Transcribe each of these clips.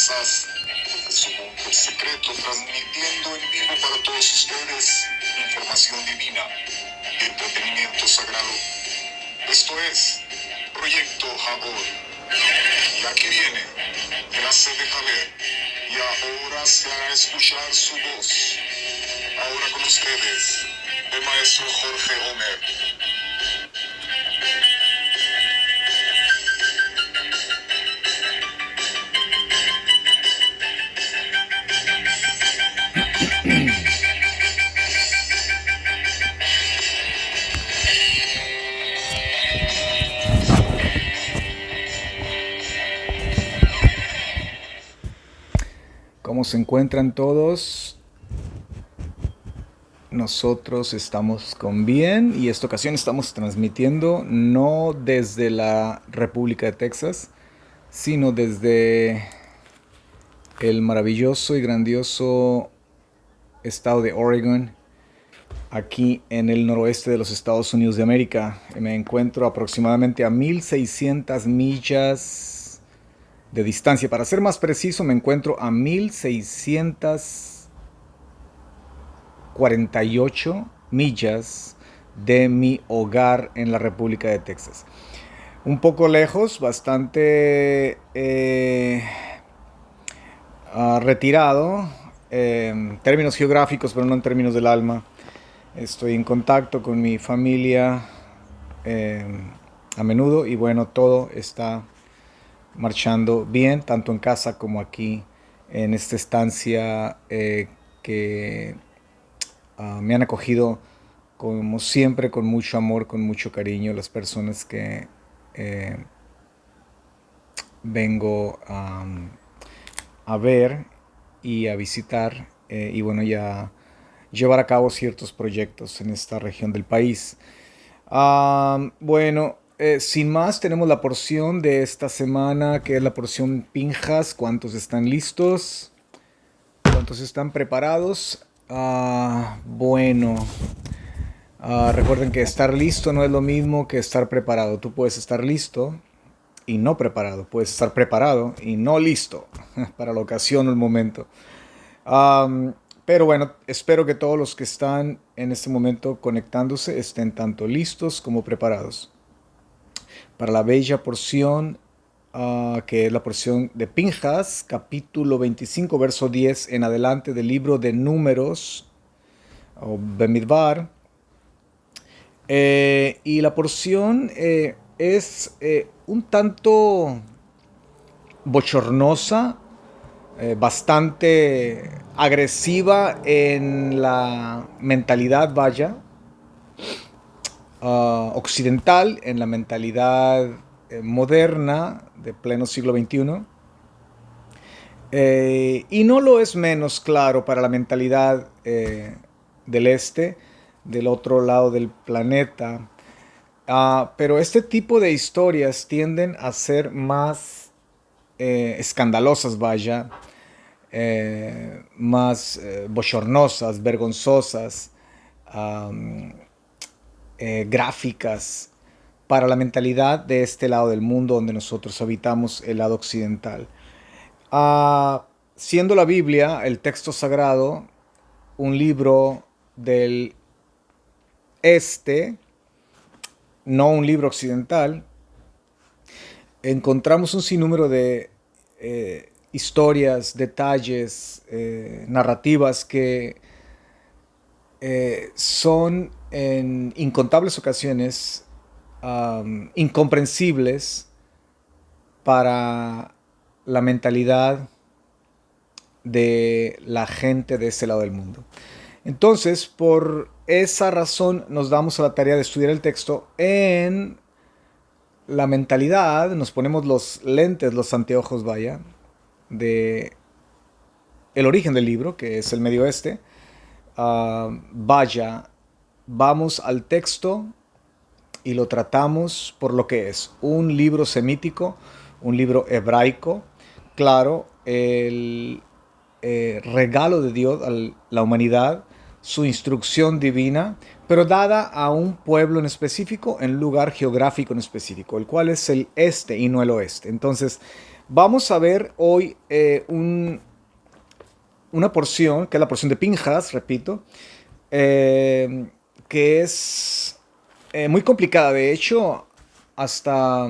Texas, desde su búnker secreto, transmitiendo en vivo para todos ustedes información divina y entretenimiento sagrado. Esto es Proyecto Jabor. Y aquí viene, clase de Javier, y ahora se hará escuchar su voz. Ahora con ustedes, el maestro Jorge Homer. ¿Cómo se encuentran todos? Nosotros estamos con bien y esta ocasión estamos transmitiendo no desde la República de Texas, sino desde el maravilloso y grandioso estado de Oregon, aquí en el noroeste de los Estados Unidos de América. Me encuentro aproximadamente a 1600 millas de distancia. Para ser más preciso, me encuentro a 1648 millas de mi hogar en la República de Texas. Un poco lejos, bastante retirado en términos geográficos, pero no en términos del alma. Estoy en contacto con mi familia a menudo y bueno, todo está marchando bien, tanto en casa como aquí en esta estancia que me han acogido como siempre con mucho amor, con mucho cariño las personas que vengo a ver y a visitar y bueno, ya llevar a cabo ciertos proyectos en esta región del país. Bueno, sin más, tenemos la porción de esta semana, que es la porción Pinjas. ¿Cuántos están listos? ¿Cuántos están preparados? Bueno, recuerden que estar listo no es lo mismo que estar preparado. Tú puedes estar listo y no preparado. Puedes estar preparado y no listo para la ocasión o el momento. Pero bueno, espero que todos los que están en este momento conectándose estén tanto listos como preparados para la bella porción, que es la porción de Pinjas, capítulo 25, verso 10 en adelante del libro de Números, o Bemidbar. Y la porción es un tanto bochornosa, bastante agresiva en la mentalidad, vaya, occidental, en la mentalidad moderna de pleno siglo XXI. Y no lo es menos claro para la mentalidad del este, del otro lado del planeta. Pero este tipo de historias tienden a ser más escandalosas, vaya, más bochornosas, vergonzosas, gráficas para la mentalidad de este lado del mundo donde nosotros habitamos, el lado occidental. Siendo la Biblia, el texto sagrado, un libro del este, no un libro occidental, encontramos un sinnúmero de historias, detalles, narrativas que son en incontables ocasiones incomprensibles para la mentalidad de la gente de ese lado del mundo. Entonces, por esa razón nos damos a la tarea de estudiar el texto en la mentalidad, nos ponemos los lentes, los anteojos, vaya, de el origen del libro, que es el Medio Oeste. Vaya, vamos al texto y lo tratamos por lo que es un libro semítico, un libro hebraico. Claro, el regalo de Dios a la humanidad, su instrucción divina, pero dada a un pueblo en específico, en un lugar geográfico en específico, el cual es el este y no el oeste. Entonces, Vamos a ver hoy una porción, que es la porción de Pinjas, repito, eh, que es muy complicada. De hecho, hasta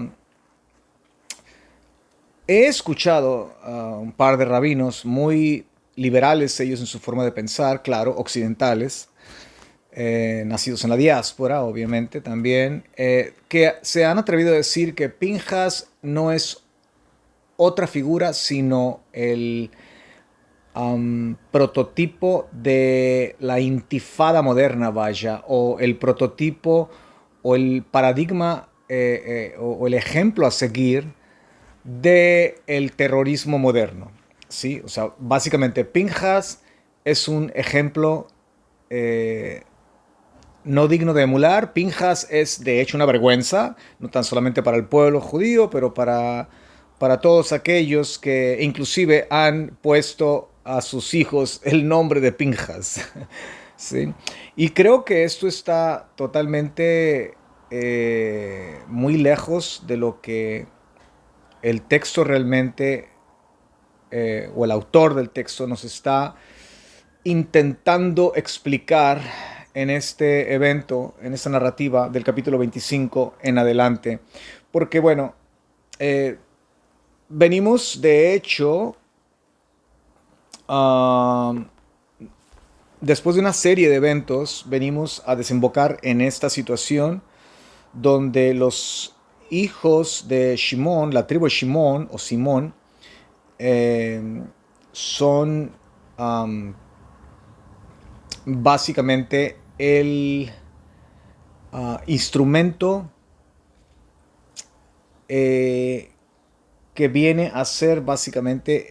he escuchado a un par de rabinos muy liberales, ellos en su forma de pensar, claro, occidentales, nacidos en la diáspora, obviamente también, que se han atrevido a decir que Pinjas no es otra figura, sino el prototipo de la intifada moderna, vaya, o el prototipo o el paradigma o el ejemplo a seguir del terrorismo moderno. ¿Sí? O sea, básicamente Pinjas es un ejemplo no digno de emular. Pinjas es de hecho una vergüenza, no tan solamente para el pueblo judío, pero para todos aquellos que inclusive han puesto a sus hijos el nombre de Pinjas. ¿Sí? Y creo que esto está totalmente muy lejos de lo que el texto realmente, o el autor del texto nos está intentando explicar en este evento, en esta narrativa del capítulo 25 en adelante. Porque bueno, eh, venimos de hecho, uh, después de una serie de eventos, venimos a desembocar en esta situación donde los hijos de Shimón, la tribu de Shimón o Simón, son básicamente el instrumento que viene a ser básicamente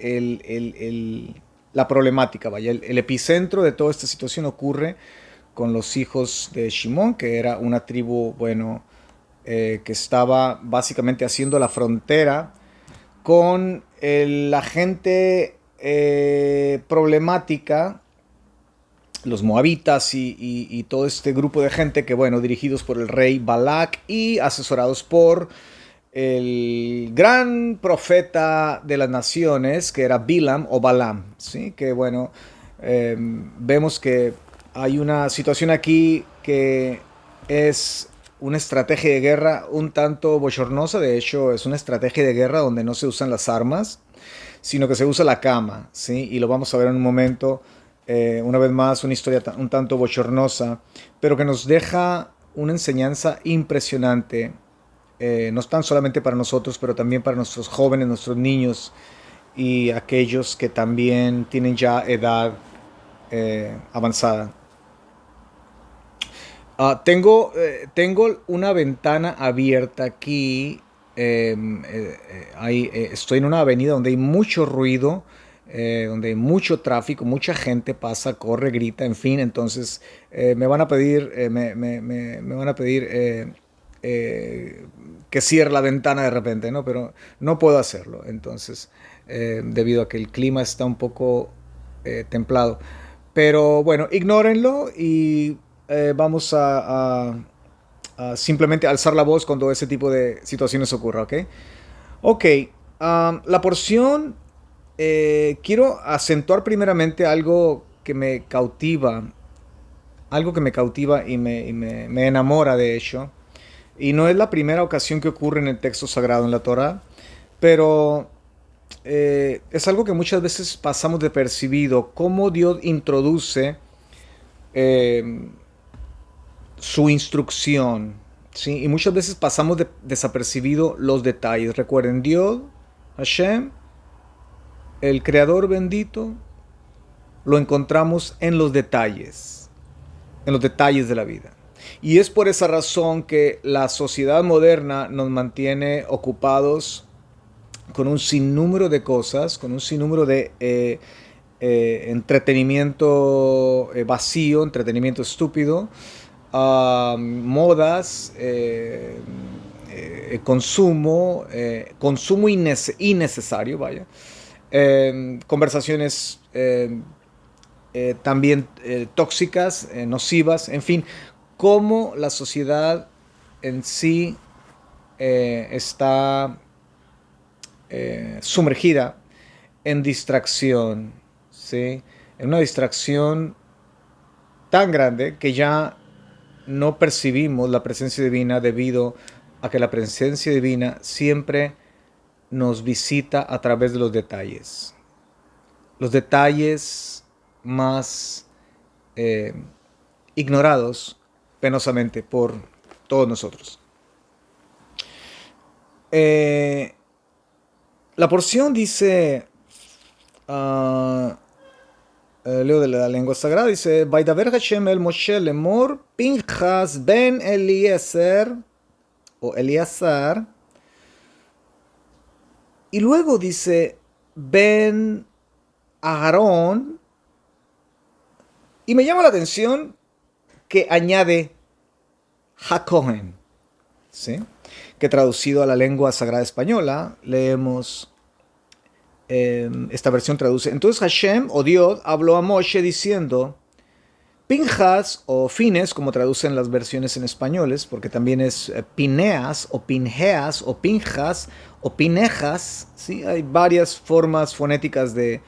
la problemática. Vaya, el epicentro de toda esta situación ocurre con los hijos de Shimón, que era una tribu, bueno, que estaba básicamente haciendo la frontera con la gente problemática, los moabitas y todo este grupo de gente que, bueno, dirigidos por el rey Balak y asesorados por el gran profeta de las naciones, que era Bilam o Balaam, ¿sí? Que, bueno, vemos que hay una situación aquí que es una estrategia de guerra un tanto bochornosa. De hecho, es una estrategia de guerra donde no se usan las armas, sino que se usa la cama, ¿sí? Y lo vamos a ver en un momento. Una vez más, una historia un tanto bochornosa, pero que nos deja una enseñanza impresionante, no tan solamente para nosotros, pero también para nuestros jóvenes, nuestros niños y aquellos que también tienen ya edad avanzada. Tengo una ventana abierta aquí. Estoy en una avenida donde hay mucho ruido, donde hay mucho tráfico, mucha gente pasa, corre, grita, en fin. Entonces me van a pedir, me van a pedir que cierre la ventana de repente, ¿no? Pero no puedo hacerlo. Entonces, debido a que el clima está un poco templado. Pero bueno, ignórenlo y vamos a simplemente alzar la voz cuando ese tipo de situaciones ocurra, ¿ok? Ok, la porción, quiero acentuar primeramente algo que me cautiva y me enamora de hecho. Y no es la primera ocasión que ocurre en el texto sagrado en la Torah, pero es algo que muchas veces pasamos de percibido, cómo Dios introduce eh, su instrucción, ¿sí? Y muchas veces pasamos desapercibido los detalles. Recuerden, Dios, Hashem, el Creador bendito, lo encontramos en los detalles de la vida. Y es por esa razón que la sociedad moderna nos mantiene ocupados con un sinnúmero de cosas, con un sinnúmero de entretenimiento vacío, entretenimiento estúpido, modas, consumo, consumo innecesario, vaya, conversaciones también tóxicas, nocivas, en fin, cómo la sociedad en sí está sumergida en distracción, ¿sí? En una distracción tan grande que ya no percibimos la presencia divina debido a que la presencia divina siempre nos visita a través de los detalles. Los detalles más ignorados penosamente por todos nosotros. La porción dice, leo de la lengua sagrada, dice, Vaidaber Hashem el Moshe lemor Pinchas ben Eliezer, o Eleazar, y luego dice, ben Aarón, y me llama la atención que añade HaKohen, ¿sí? Que traducido a la lengua sagrada española, leemos, esta versión traduce, entonces Hashem, o Dios, habló a Moshe diciendo, Pinchas, o Fines, como traducen las versiones en españoles, porque también es Pineas, o Pinjeas, o Pinjas, o Pinejas, ¿sí? Hay varias formas fonéticas de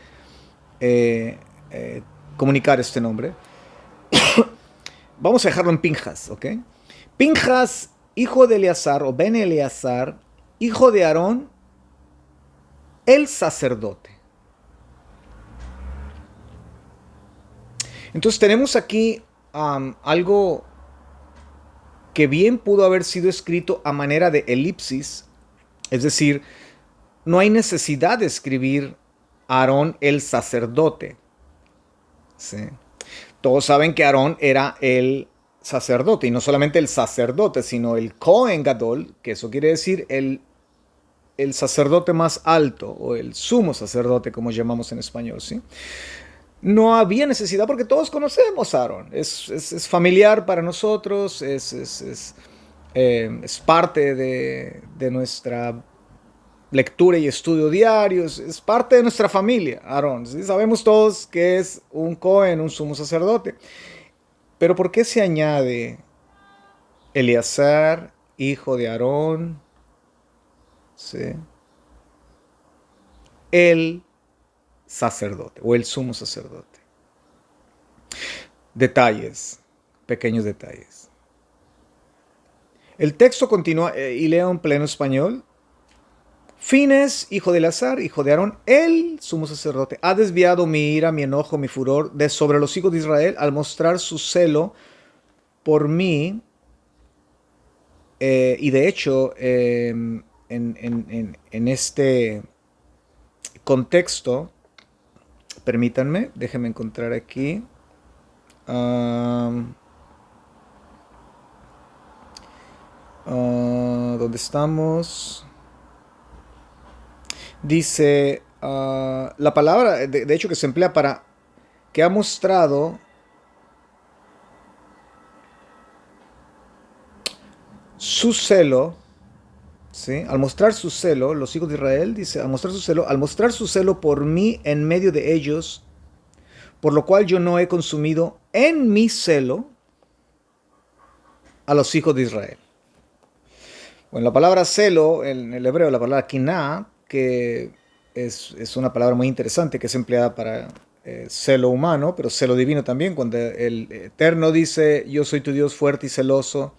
comunicar este nombre. Vamos a dejarlo en Pinjas, ¿ok? Pinjas, hijo de Eleazar, o Ben Eleazar, hijo de Aarón, el sacerdote. Entonces tenemos aquí algo que bien pudo haber sido escrito a manera de elipsis, es decir, no hay necesidad de escribir Aarón el sacerdote. ¿Sí? Todos saben que Aarón era el sacerdote, y no solamente el sacerdote, sino el Kohen Gadol, que eso quiere decir el sacerdote más alto, o el sumo sacerdote, como llamamos en español, ¿sí? No había necesidad porque todos conocemos a Aarón. Es familiar para nosotros, es parte de nuestra lectura y estudio diarios, es parte de nuestra familia, Aarón. ¿Sí? Sabemos todos que es un Cohen, un sumo sacerdote. Pero ¿por qué se añade Eleazar, hijo de Aarón? ¿Sí? El sacerdote o el sumo sacerdote. Detalles, pequeños detalles. El texto continúa y leo en pleno español. Fines, hijo de Eleazar, hijo de Aarón, el sumo sacerdote, ha desviado mi ira, mi enojo, mi furor de sobre los hijos de Israel al mostrar su celo por mí. Y de hecho, en este contexto, permítanme, déjenme encontrar aquí. ¿Dónde estamos? Dice la palabra, de hecho, que se emplea para que ha mostrado su celo, ¿sí? Al mostrar su celo, los hijos de Israel, dice, al mostrar su celo por mí en medio de ellos, por lo cual yo no he consumido en mi celo a los hijos de Israel. Bueno, la palabra celo, en el hebreo, la palabra kinah, que es una palabra muy interesante, que es empleada para celo humano, pero celo divino también, cuando el Eterno dice, yo soy tu Dios fuerte y celoso.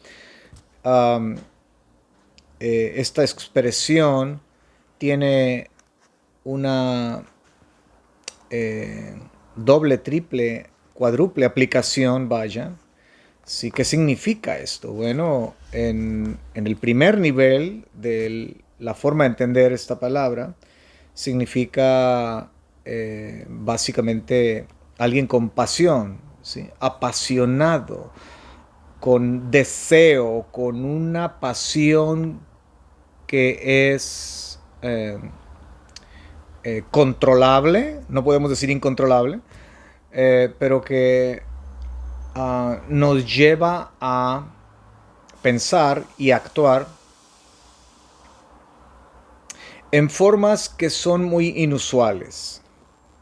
Esta expresión tiene una doble, triple, cuádruple aplicación, vaya. ¿Sí? ¿Qué significa esto? Bueno, en el primer nivel de la forma de entender esta palabra, significa básicamente alguien con pasión, ¿sí? Apasionado, con deseo, con una pasión que es controlable, no podemos decir incontrolable, pero que nos lleva a pensar y actuar en formas que son muy inusuales,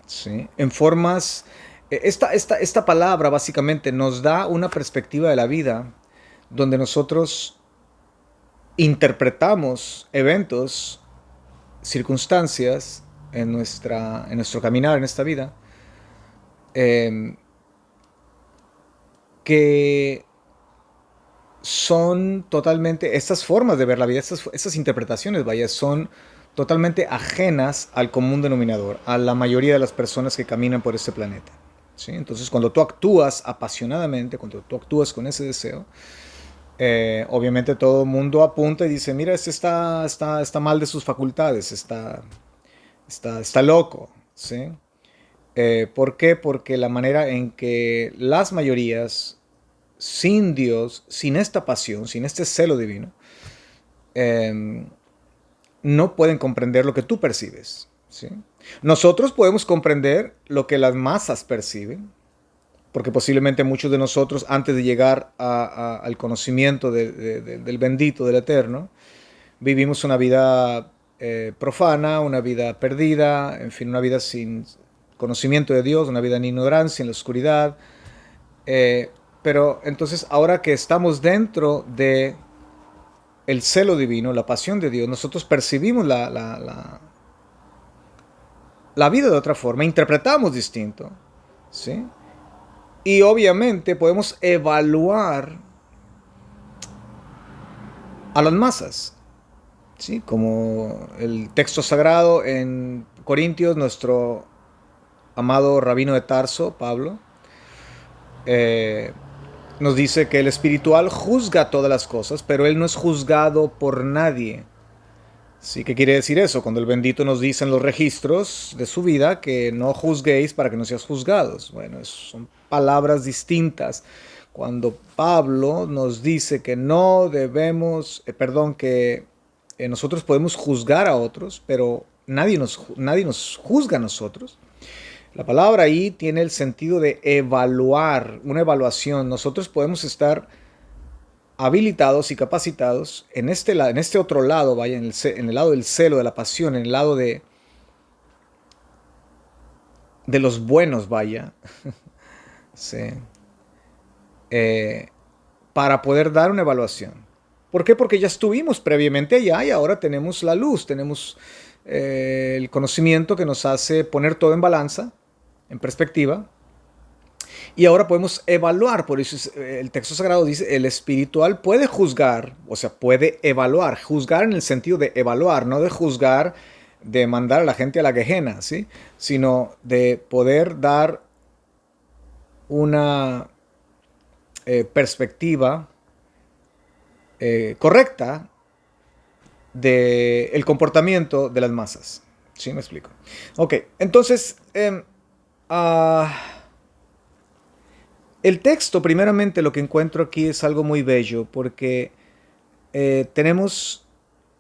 ¿sí? En formas... Esta palabra básicamente nos da una perspectiva de la vida donde nosotros interpretamos eventos circunstancias en nuestro caminar en esta vida eh, que son totalmente, estas formas de ver la vida, estas interpretaciones, vaya, son totalmente ajenas al común denominador, a la mayoría de las personas que caminan por este planeta. ¿Sí? Entonces, cuando tú actúas apasionadamente, cuando tú actúas con ese deseo, obviamente todo el mundo apunta y dice, mira, este está mal de sus facultades, está loco. ¿Sí? ¿Por qué? Porque la manera en que las mayorías sin Dios, sin esta pasión, sin este celo divino, eh, no pueden comprender lo que tú percibes. ¿Sí? Nosotros podemos comprender lo que las masas perciben, porque posiblemente muchos de nosotros, antes de llegar al conocimiento del bendito, del eterno, vivimos una vida profana, una vida perdida, en fin, una vida sin conocimiento de Dios, una vida en ignorancia, en la oscuridad. Eh, pero entonces ahora que estamos dentro de el celo divino, la pasión de Dios, nosotros percibimos la vida de otra forma, interpretamos distinto, ¿sí? Y obviamente podemos evaluar a las masas, ¿sí? Como el texto sagrado en Corintios, nuestro amado rabino de Tarso, Pablo, eh, nos dice que el espiritual juzga todas las cosas, pero él no es juzgado por nadie. ¿Sí? ¿Qué quiere decir eso? Cuando el bendito nos dice en los registros de su vida que no juzguéis para que no seas juzgados. Bueno, son palabras distintas. Cuando Pablo nos dice que no debemos, que nosotros podemos juzgar a otros, pero nadie nos juzga a nosotros. La palabra ahí tiene el sentido de evaluar, una evaluación. Nosotros podemos estar habilitados y capacitados en este otro lado, vaya, en el lado del celo, de la pasión, en el lado de los buenos, vaya, sí, eh, para poder dar una evaluación. ¿Por qué? Porque ya estuvimos previamente allá y ahora tenemos la luz, tenemos el conocimiento que nos hace poner todo en balanza, en perspectiva. Y ahora podemos evaluar, por eso el texto sagrado dice, el espiritual puede juzgar, o sea, puede evaluar, juzgar en el sentido de evaluar, no de juzgar, de mandar a la gente a la Gehenna, ¿sí? Sino de poder dar una perspectiva correcta del comportamiento de las masas. ¿Sí me explico? Ok, entonces, el texto, primeramente, lo que encuentro aquí es algo muy bello, porque tenemos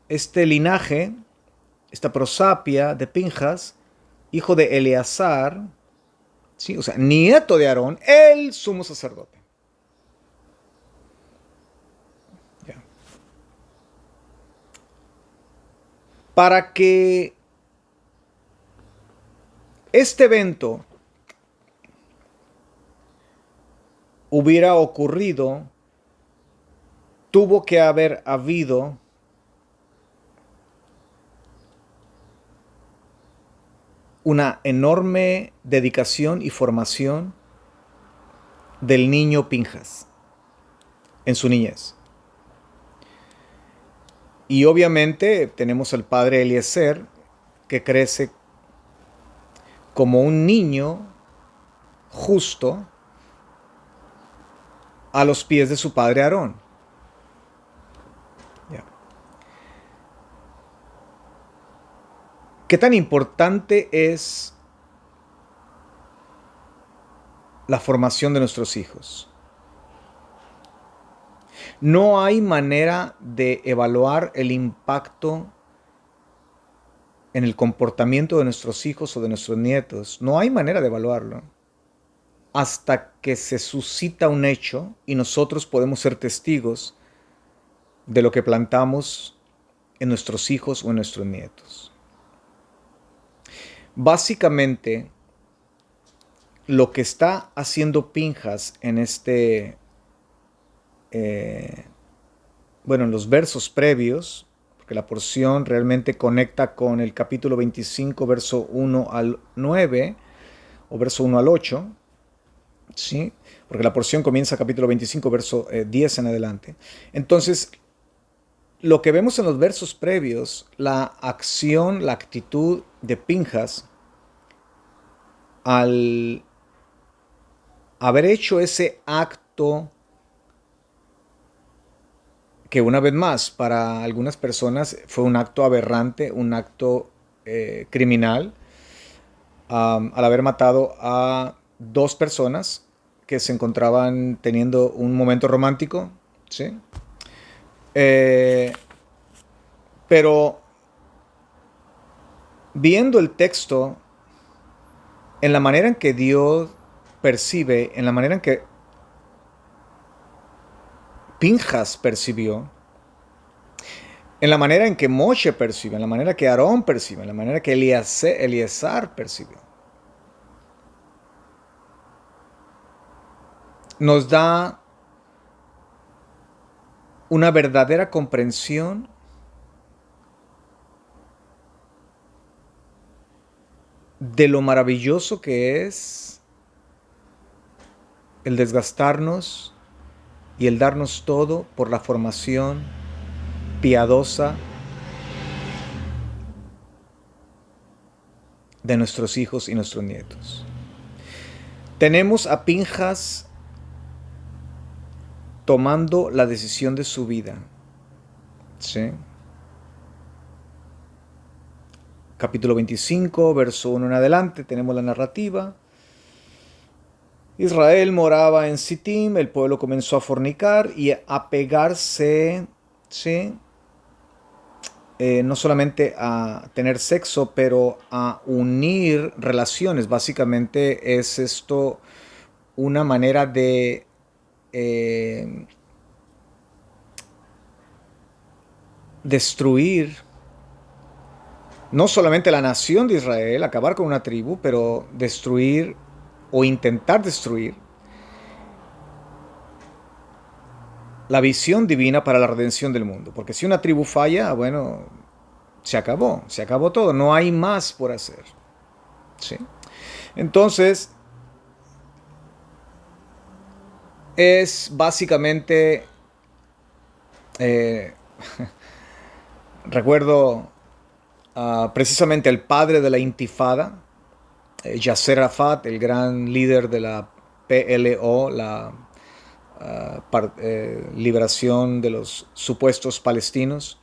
este linaje, esta prosapia de Pinjas, hijo de Eleazar, ¿sí? O sea, nieto de Aarón, el sumo sacerdote. Ya. Para que este evento hubiera ocurrido, tuvo que haber habido una enorme dedicación y formación del niño Pinjas en su niñez. Y obviamente tenemos al padre Eliezer, que crece como un niño justo a los pies de su padre Aarón. Yeah. ¿Qué tan importante es la formación de nuestros hijos? No hay manera de evaluar el impacto en el comportamiento de nuestros hijos o de nuestros nietos. No hay manera de evaluarlo hasta que se suscita un hecho y nosotros podemos ser testigos de lo que plantamos en nuestros hijos o en nuestros nietos. Básicamente, lo que está haciendo Pinjas en en los versos previos, porque la porción realmente conecta con el capítulo 25, verso 1 al 9, o verso 1 al 8, ¿sí? Porque la porción comienza capítulo 25, verso 10 en adelante. Entonces, lo que vemos en los versos previos, la acción, la actitud de Pinjas al haber hecho ese acto que una vez más para algunas personas fue un acto aberrante, un acto criminal, al haber matado a dos personas que se encontraban teniendo un momento romántico, ¿sí? Eh, pero viendo el texto, en la manera en que Dios percibe, en la manera en que Pinjas percibió, en la manera en que Moshe percibe, en la manera que Aarón percibe, en la manera que Eliezer percibió, nos da una verdadera comprensión de lo maravilloso que es el desgastarnos y el darnos todo por la formación piadosa de nuestros hijos y nuestros nietos. Tenemos a Pinjas tomando la decisión de su vida, ¿sí? Capítulo 25, verso 1 en adelante, tenemos la narrativa. Israel moraba en Sittim, el pueblo comenzó a fornicar y a pegarse, ¿sí? No solamente a tener sexo, pero a unir relaciones. Básicamente es esto una manera de destruir no solamente la nación de Israel, acabar con una tribu, pero destruir o intentar destruir la visión divina para la redención del mundo. Porque si una tribu falla, bueno, se acabó todo, no hay más por hacer. ¿Sí? Entonces, es básicamente, eh, recuerdo precisamente el padre de la intifada, Yasser Arafat, el gran líder de la PLO, la liberación de los supuestos palestinos,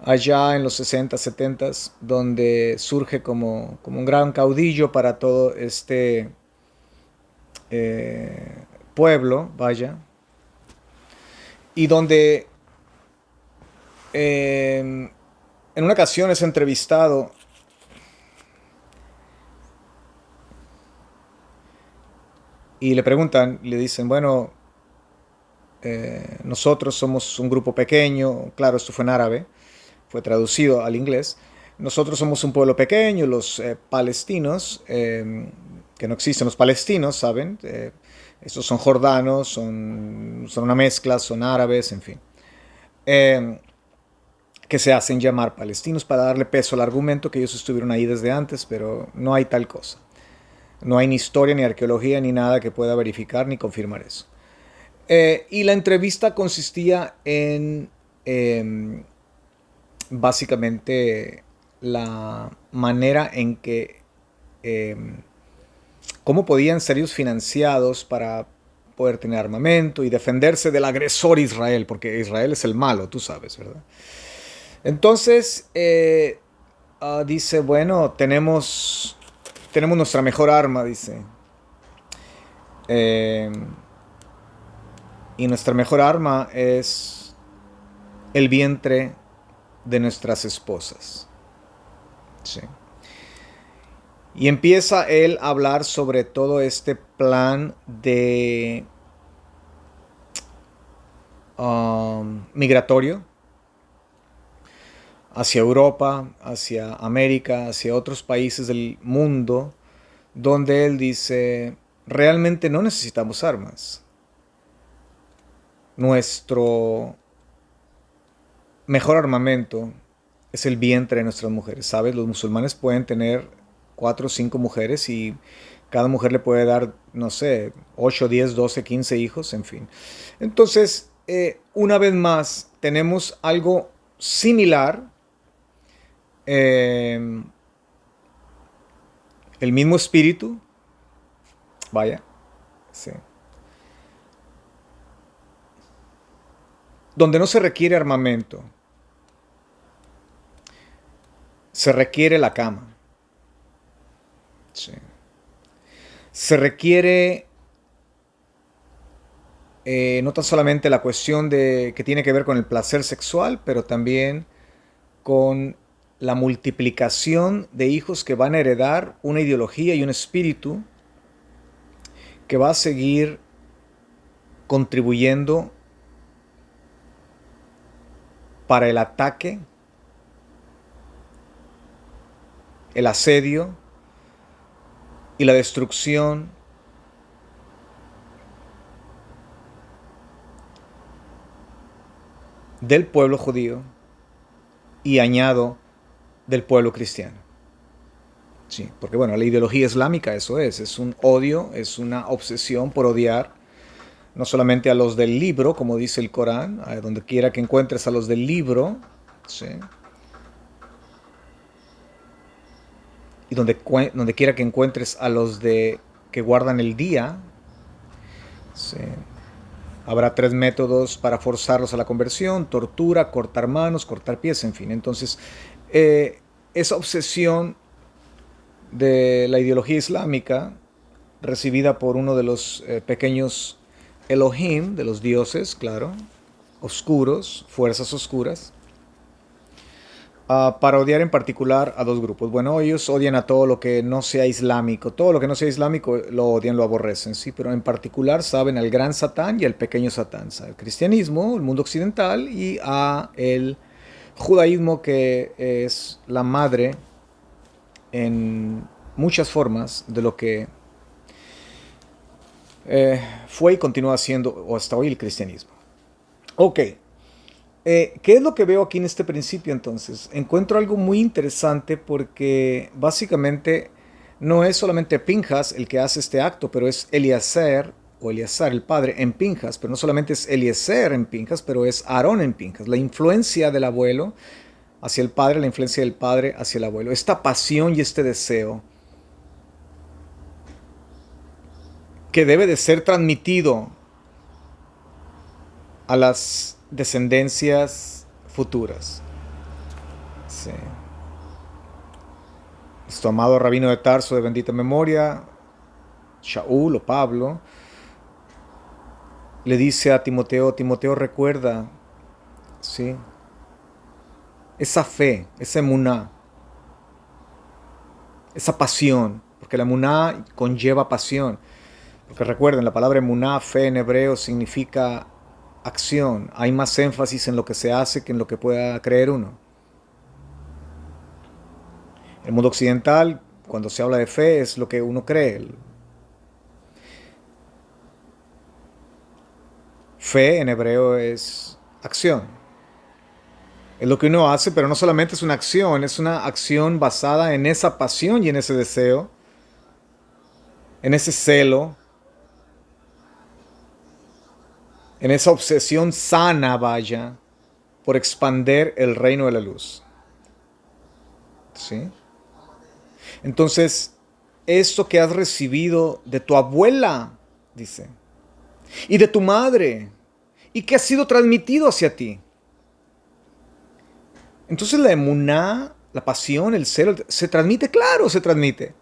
allá en los 60, 70, donde surge como un gran caudillo para todo este pueblo, vaya, y donde en una ocasión es entrevistado y le preguntan, le dicen, bueno, nosotros somos un grupo pequeño, claro, esto fue en árabe, fue traducido al inglés. Nosotros somos un pueblo pequeño, los palestinos, que no existen los palestinos, ¿saben? Estos son jordanos, son una mezcla, son árabes, en fin. Que se hacen llamar palestinos para darle peso al argumento que ellos estuvieron ahí desde antes, pero no hay tal cosa. No hay ni historia, ni arqueología, ni nada que pueda verificar ni confirmar eso. Y la entrevista consistía en básicamente la manera en que cómo podían ser ellos financiados para poder tener armamento y defenderse del agresor Israel, porque Israel es el malo, tú sabes, ¿verdad? Entonces dice, bueno, tenemos nuestra mejor arma, dice. Eh, y nuestra mejor arma es el vientre de nuestras esposas. Sí. Y empieza él a hablar sobre todo este plan de migratorio hacia Europa, hacia América, hacia otros países del mundo, donde él dice, realmente no necesitamos armas. Nuestro mejor armamento es el vientre de nuestras mujeres, ¿sabes? Los musulmanes pueden tener 4 o 5 mujeres y cada mujer le puede dar, no sé, 8, 10, 12, 15 hijos, en fin. Entonces, una vez más, tenemos algo similar, eh, el mismo espíritu, vaya, sí, donde no se requiere armamento, se requiere la cama, sí. Se requiere no tan solamente la cuestión de que tiene que ver con el placer sexual, pero también con la multiplicación de hijos que van a heredar una ideología y un espíritu que va a seguir contribuyendo para el ataque, el asedio y la destrucción del pueblo judío y añado del pueblo cristiano. Sí, porque bueno, la ideología islámica eso es un odio, es una obsesión por odiar no solamente a los del libro, como dice el Corán, a donde quiera que encuentres a los del libro, ¿sí? Y donde quiera que encuentres a los de que guardan el día, ¿sí? Habrá 3 métodos para forzarlos a la conversión: tortura, cortar manos, cortar pies, en fin. Entonces, esa obsesión de la ideología islámica, recibida por uno de los pequeños Elohim, de los dioses, claro, oscuros, fuerzas oscuras, para odiar en particular a 2 grupos. Bueno, ellos odian a todo lo que no sea islámico. Todo lo que no sea islámico lo odian, lo aborrecen, sí, pero en particular saben al gran Satán y al pequeño Satán. Al cristianismo, el mundo occidental, y a el judaísmo, que es la madre en muchas formas de lo que fue y continúa siendo hasta hoy el cristianismo. Ok, ¿qué es lo que veo aquí en este principio entonces? Encuentro algo muy interesante porque básicamente no es solamente Pinjas el que hace este acto, pero es Eliezer o Eleazar el padre en Pinjas, pero no solamente es Eliezer en Pinjas, pero es Aarón en Pinjas. La influencia del abuelo hacia el padre, la influencia del padre hacia el abuelo. Esta pasión y este deseo que debe de ser transmitido a las descendencias futuras. Sí. Nuestro amado rabino de Tarso de bendita memoria, Shaul o Pablo, le dice a Timoteo: Timoteo, recuerda, ¿sí?, esa fe, esa emuná, esa pasión, porque la emuná conlleva pasión. Porque recuerden, la palabra emuná, fe en hebreo, significa acción. Hay más énfasis en lo que se hace que en lo que pueda creer uno. En el mundo occidental, cuando se habla de fe, es lo que uno cree. Fe en hebreo es acción. Es lo que uno hace, pero no solamente es una acción basada en esa pasión y en ese deseo, en ese celo, en esa obsesión sana, vaya, por expander el reino de la luz. ¿Sí? Entonces, esto que has recibido de tu abuela, dice, y de tu madre, y que ha sido transmitido hacia ti. Entonces la emuná, la pasión, el celo, se transmite, claro, se transmite.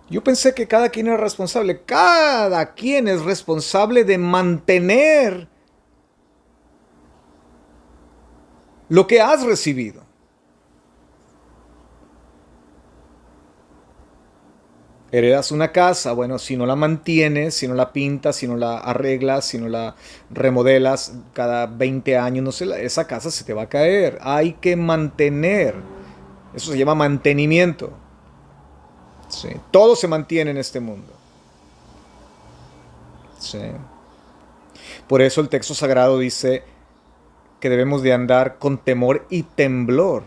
Yo pensé que cada quien era responsable. Cada quien es responsable de mantener lo que has recibido. Heredas una casa, bueno, si no la mantienes, si no la pintas, si no la arreglas, si no la remodelas cada 20 años, no sé, esa casa se te va a caer. Hay que mantener. Eso se llama mantenimiento. Sí. Todo se mantiene en este mundo. Sí. Por eso el texto sagrado dice que debemos de andar con temor y temblor.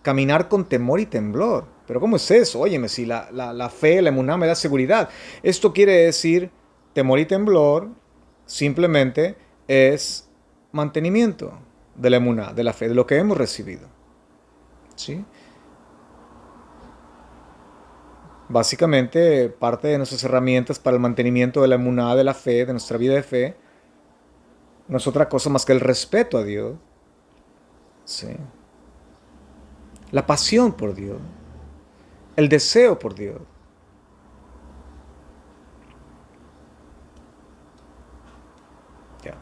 Caminar con temor y temblor. Pero ¿cómo es eso? Óyeme, si la fe, la emuná me da seguridad. Esto quiere decir temor y temblor simplemente es mantenimiento de la emuná, de la fe, de lo que hemos recibido. ¿Sí? Básicamente, parte de nuestras herramientas para el mantenimiento de la emuná, de la fe, de nuestra vida de fe, no es otra cosa más que el respeto a Dios. ¿Sí? La pasión por Dios. El deseo por Dios. Ya.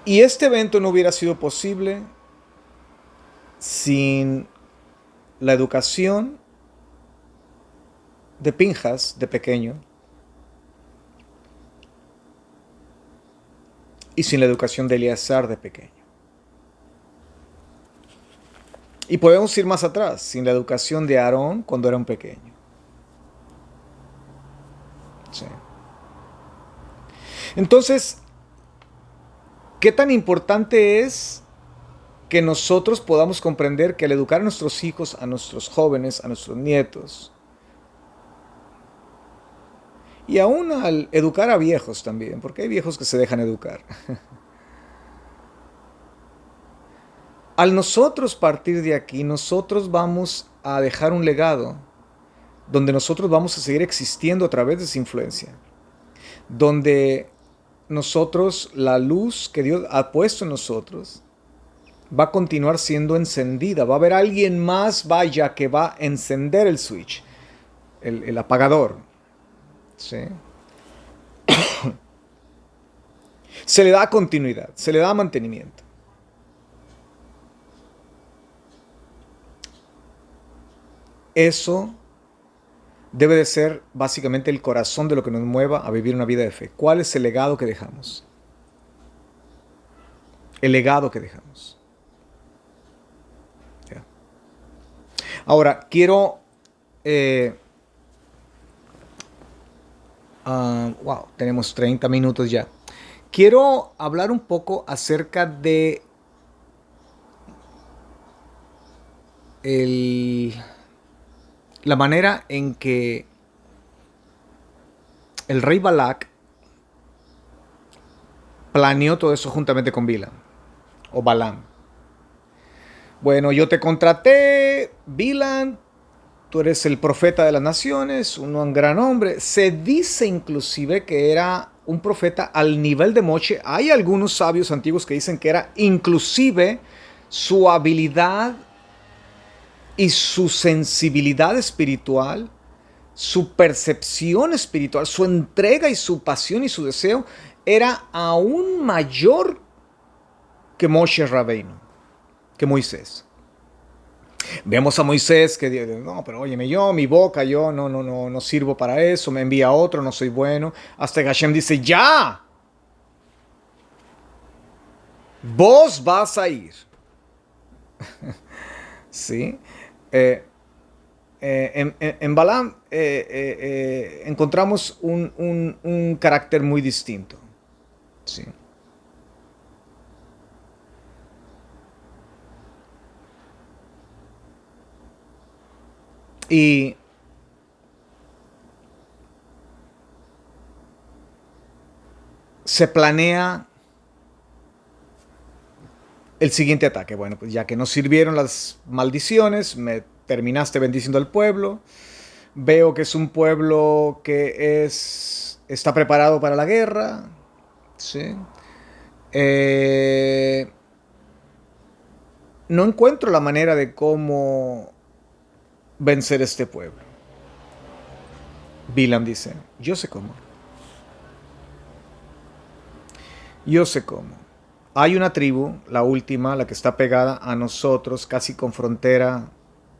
Y este evento no hubiera sido posible sin la educación de Pinjas de pequeño y sin la educación de Eleazar de pequeño. Y podemos ir más atrás, sin la educación de Aarón cuando era un pequeño. Sí. Entonces, ¿qué tan importante es que nosotros podamos comprender que al educar a nuestros hijos, a nuestros jóvenes, a nuestros nietos, y aún al educar a viejos también, porque hay viejos que se dejan educar, al nosotros partir de aquí, nosotros vamos a dejar un legado donde nosotros vamos a seguir existiendo a través de esa influencia, donde nosotros, la luz que Dios ha puesto en nosotros, va a continuar siendo encendida. Va a haber alguien más, vaya, que va a encender el switch, el apagador. ¿Sí? Se le da continuidad, se le da mantenimiento. Eso debe de ser básicamente el corazón de lo que nos mueva a vivir una vida de fe. ¿Cuál es el legado que dejamos? El legado que dejamos. Ya. Ahora, quiero... wow, tenemos 30 minutos ya. Quiero hablar un poco acerca de la manera en que el rey Balak planeó todo eso juntamente con Bilam o Balaam. Bueno, yo te contraté, Bilam, tú eres el profeta de las naciones, un gran hombre. Se dice inclusive que era un profeta al nivel de Moshe. Hay algunos sabios antiguos que dicen que era inclusive su habilidad y su sensibilidad espiritual, su percepción espiritual, su entrega y su pasión y su deseo era aún mayor que Moshe Rabbeinu, que Moisés. Vemos a Moisés que dice, no, pero óyeme, yo, mi boca, yo no sirvo para eso, me envía otro, no soy bueno. Hasta que Hashem dice, ya, vos vas a ir. ¿Sí? En Balaam encontramos un carácter muy distinto. ¿Sí? Y se planea el siguiente ataque. Bueno, pues ya que no sirvieron las maldiciones, me terminaste bendiciendo al pueblo. Veo que es un pueblo que está preparado para la guerra. ¿Sí? No encuentro la manera de cómo vencer este pueblo. Bilam dice, yo sé cómo. Yo sé cómo. Hay una tribu, la última, la que está pegada a nosotros, casi con frontera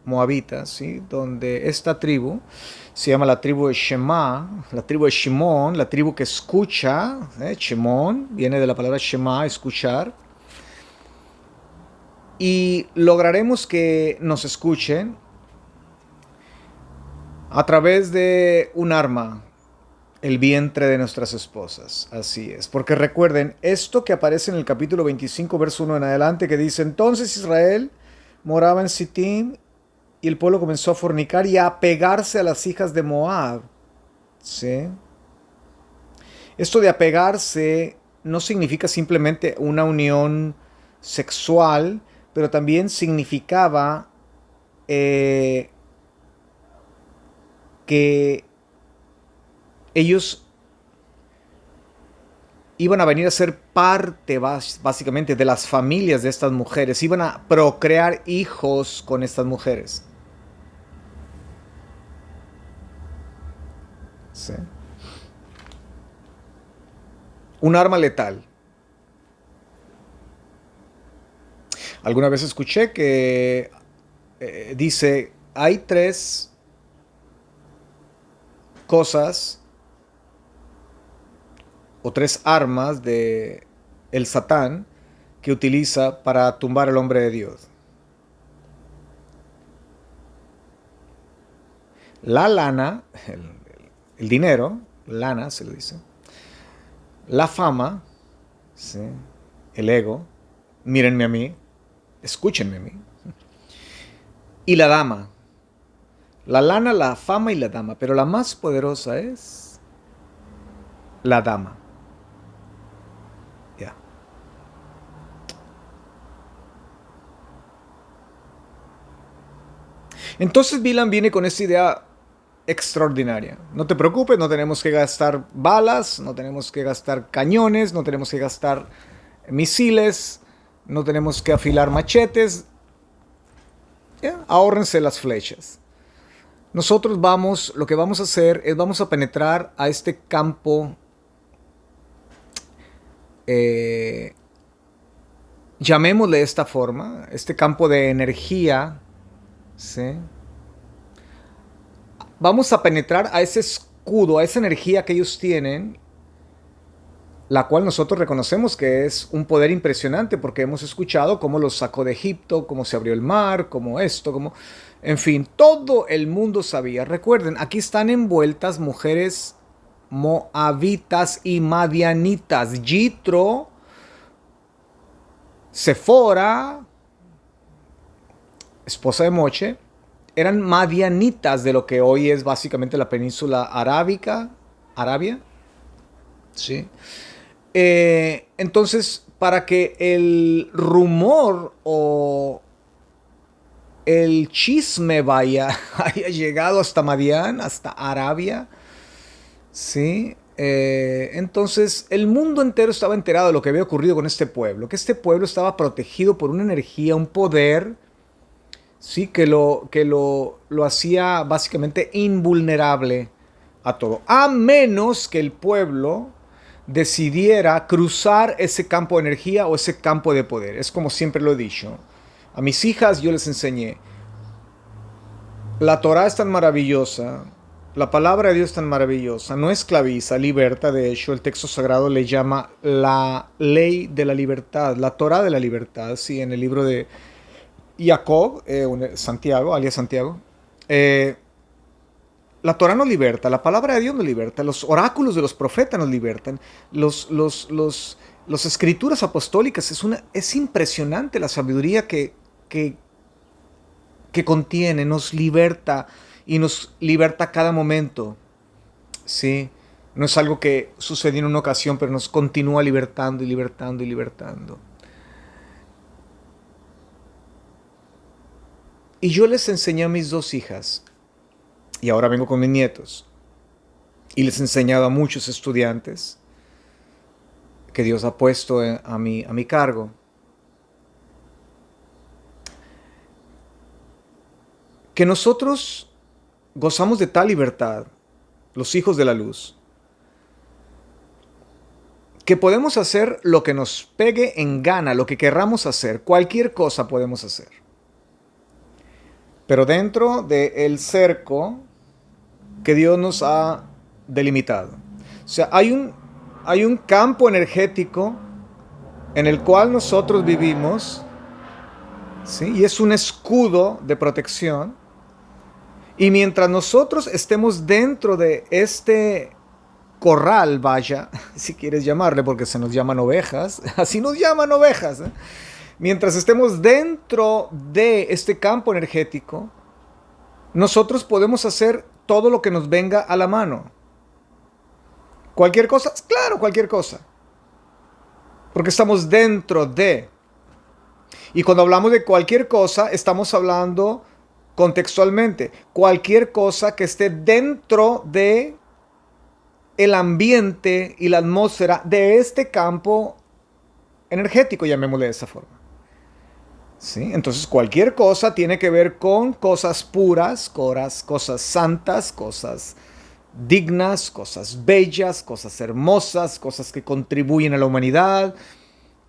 moabita, ¿sí? Donde esta tribu se llama la tribu de Shema, la tribu de Shimón, la tribu que escucha. Shimón viene de la palabra Shema, escuchar. Y lograremos que nos escuchen a través de un arma el vientre de nuestras esposas. Así es. Porque recuerden, esto que aparece en el capítulo 25, verso 1 en adelante, que dice, entonces Israel moraba en Sittim y el pueblo comenzó a fornicar y a apegarse a las hijas de Moab. ¿Sí? Esto de apegarse no significa simplemente una unión sexual, pero también significaba que ellos iban a venir a ser parte básicamente de las familias de estas mujeres, iban a procrear hijos con estas mujeres. ¿Sí? Un arma letal. Alguna vez escuché que dice, hay tres cosas o tres armas de el Satán que utiliza para tumbar al hombre de Dios. La lana, el dinero, lana se le dice. La fama, ¿sí? El ego, mírenme a mí, escúchenme a mí. Y la dama. La lana, la fama y la dama. Pero la más poderosa es la dama. Ya. Entonces Bilam viene con esta idea extraordinaria. No te preocupes, no tenemos que gastar balas, no tenemos que gastar cañones, no tenemos que gastar misiles, no tenemos que afilar machetes. Ahórrense las flechas. Nosotros lo que vamos a hacer es vamos a penetrar a este campo, llamémosle de esta forma, este campo de energía, ¿sí? Vamos a penetrar a ese escudo, a esa energía que ellos tienen, la cual nosotros reconocemos que es un poder impresionante porque hemos escuchado cómo los sacó de Egipto, cómo se abrió el mar, cómo esto, cómo... En fin, todo el mundo sabía. Recuerden, aquí están envueltas mujeres moabitas y madianitas. Yitro, Sefora, esposa de Moche, eran madianitas de lo que hoy es básicamente la península arábica, Arabia. ¿Sí? Entonces, para que el rumor o el chisme haya llegado hasta Madián, hasta Arabia, ¿sí? Entonces, el mundo entero estaba enterado de lo que había ocurrido con este pueblo, que este pueblo estaba protegido por una energía, un poder, sí, que lo hacía básicamente invulnerable a todo, a menos que el pueblo decidiera cruzar ese campo de energía o ese campo de poder. Es como siempre lo he dicho. A mis hijas yo les enseñé, la Torah es tan maravillosa, la palabra de Dios es tan maravillosa, no esclaviza, liberta. De hecho, el texto sagrado le llama la ley de la libertad, la Torah de la libertad, sí, en el libro de Jacob, Santiago, alias Santiago. La Torah nos liberta, la palabra de Dios nos liberta, los oráculos de los profetas nos libertan, las escrituras apostólicas, es impresionante la sabiduría que contiene, nos liberta y nos liberta a cada momento. ¿Sí? No es algo que sucedió en una ocasión, pero nos continúa libertando y libertando y libertando. Y yo les enseñé a mis dos hijas, y ahora vengo con mis nietos, y les he enseñado a muchos estudiantes que Dios ha puesto a mi cargo. Que nosotros gozamos de tal libertad, los hijos de la luz, que podemos hacer lo que nos pegue en gana, lo que querramos hacer, cualquier cosa podemos hacer. Pero dentro del cerco que Dios nos ha delimitado. O sea, hay un campo energético en el cual nosotros vivimos, ¿sí? Y es un escudo de protección. Y mientras nosotros estemos dentro de este corral, vaya, si quieres llamarle, porque se nos llaman ovejas, así nos llaman ovejas, ¿eh? Mientras estemos dentro de este campo energético, nosotros podemos hacer todo lo que nos venga a la mano. ¿Cualquier cosa? Claro, cualquier cosa. Porque estamos dentro de. Y cuando hablamos de cualquier cosa, estamos hablando contextualmente. Cualquier cosa que esté dentro de el ambiente y la atmósfera de este campo energético, llamémosle de esa forma. ¿Sí? Entonces cualquier cosa tiene que ver con cosas puras, cosas santas, cosas dignas, cosas bellas, cosas hermosas, cosas que contribuyen a la humanidad,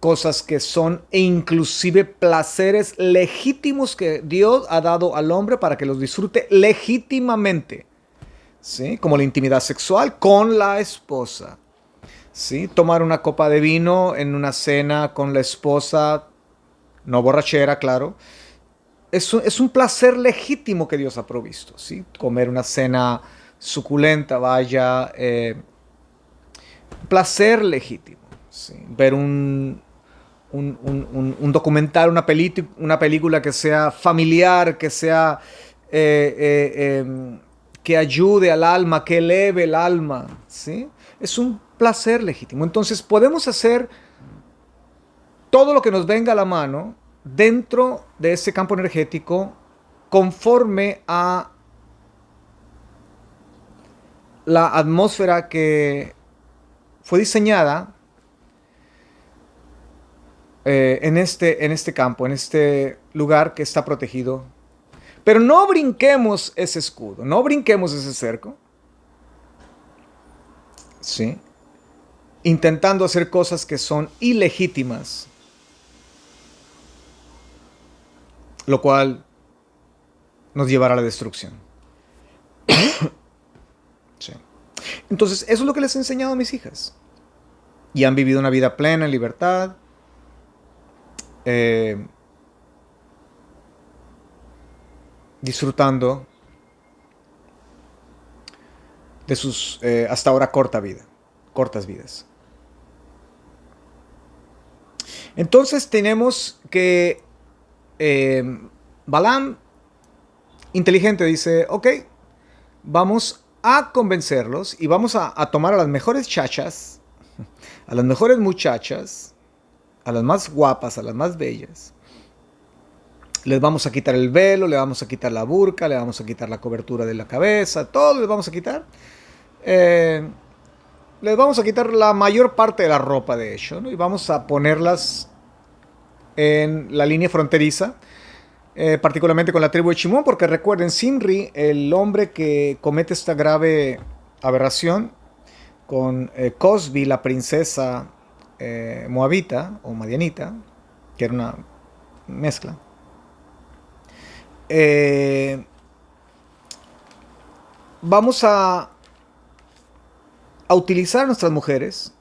cosas que son e inclusive placeres legítimos que Dios ha dado al hombre para que los disfrute legítimamente. ¿Sí? Como la intimidad sexual con la esposa. ¿Sí? Tomar una copa de vino en una cena con la esposa, no borrachera, claro. Es un placer legítimo que Dios ha provisto. ¿Sí? Comer una cena suculenta, vaya, placer legítimo. ¿Sí? Ver un documental, una película que sea familiar, que sea que ayude al alma, que eleve el alma, ¿sí? Es un placer legítimo. Entonces podemos hacer todo lo que nos venga a la mano dentro de ese campo energético conforme a la atmósfera que fue diseñada en este campo, en este lugar que está protegido. Pero no brinquemos ese escudo, no brinquemos ese cerco. ¿Sí? Intentando hacer cosas que son ilegítimas. Lo cual nos llevará a la destrucción. Sí. Entonces, eso es lo que les he enseñado a mis hijas. Y han vivido una vida plena, en libertad. Disfrutando de sus hasta ahora cortas vidas. Entonces tenemos que Balaam, inteligente, dice, ok, vamos a convencerlos y vamos a tomar a las mejores chachas, a las mejores muchachas, a las más guapas, a las más bellas. Les vamos a quitar el velo, le vamos a quitar la burka, le vamos a quitar la cobertura de la cabeza, todo les vamos a quitar. Les vamos a quitar la mayor parte de la ropa, de hecho, ¿no? Y vamos a ponerlas en la línea fronteriza, particularmente con la tribu de Shimón, porque recuerden, Simri, el hombre que comete esta grave aberración con Cosbi, la princesa moabita o madianita, que era una mezcla. Vamos a utilizar a nuestras mujeres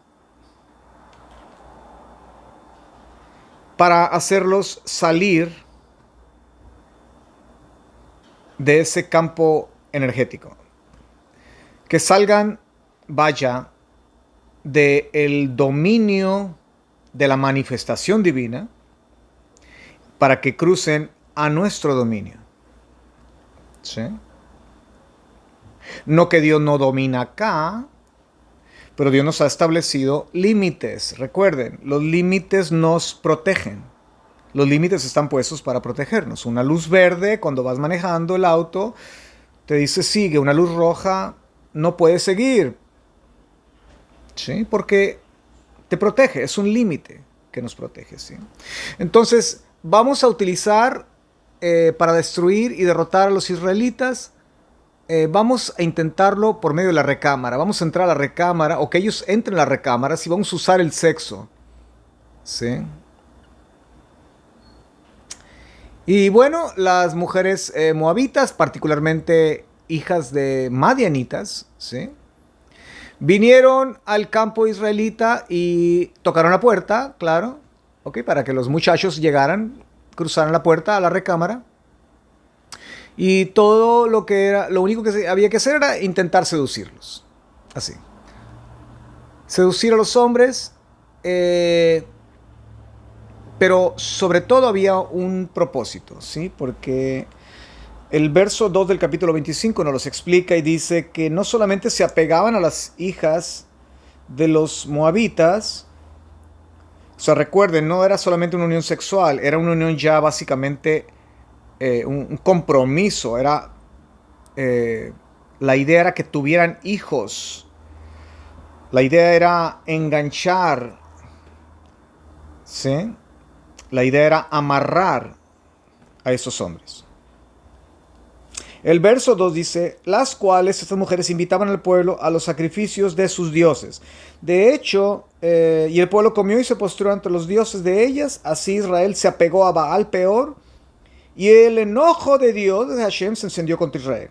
para hacerlos salir de ese campo energético. Que salgan, vaya, del dominio de la manifestación divina para que crucen a nuestro dominio. ¿Sí? No que Dios no domina acá, pero Dios nos ha establecido límites. Recuerden, los límites nos protegen. Los límites están puestos para protegernos. Una luz verde, cuando vas manejando el auto, te dice sigue. Una luz roja, no puedes seguir. ¿Sí? Porque te protege, es un límite que nos protege. ¿Sí? Entonces, vamos a utilizar para destruir y derrotar a los israelitas. Vamos a intentarlo por medio de la recámara. Vamos a entrar a la recámara, o que ellos entren a la recámara, si vamos a usar el sexo. ¿Sí? Y bueno, las mujeres moabitas, particularmente hijas de madianitas, ¿sí? Vinieron al campo israelita y tocaron la puerta, claro, ¿ok? Para que los muchachos llegaran, cruzaran la puerta a la recámara. Y todo lo único que había que hacer era intentar seducirlos. Así. seducir a los hombres, pero sobre todo había un propósito, ¿sí? Porque el verso 2 del capítulo 25 nos los explica y dice que no solamente se apegaban a las hijas de los moabitas, o sea, recuerden, no era solamente una unión sexual, era una unión ya básicamente un compromiso, eh, la idea era que tuvieran hijos, la idea era enganchar, ¿sí? La idea era amarrar a esos hombres. El verso 2 dice, las cuales estas mujeres invitaban al pueblo a los sacrificios de sus dioses. De hecho, y el pueblo comió y se postró ante los dioses de ellas. Así Israel se apegó a Baal peor. Y el enojo de Dios, de Hashem, se encendió contra Israel.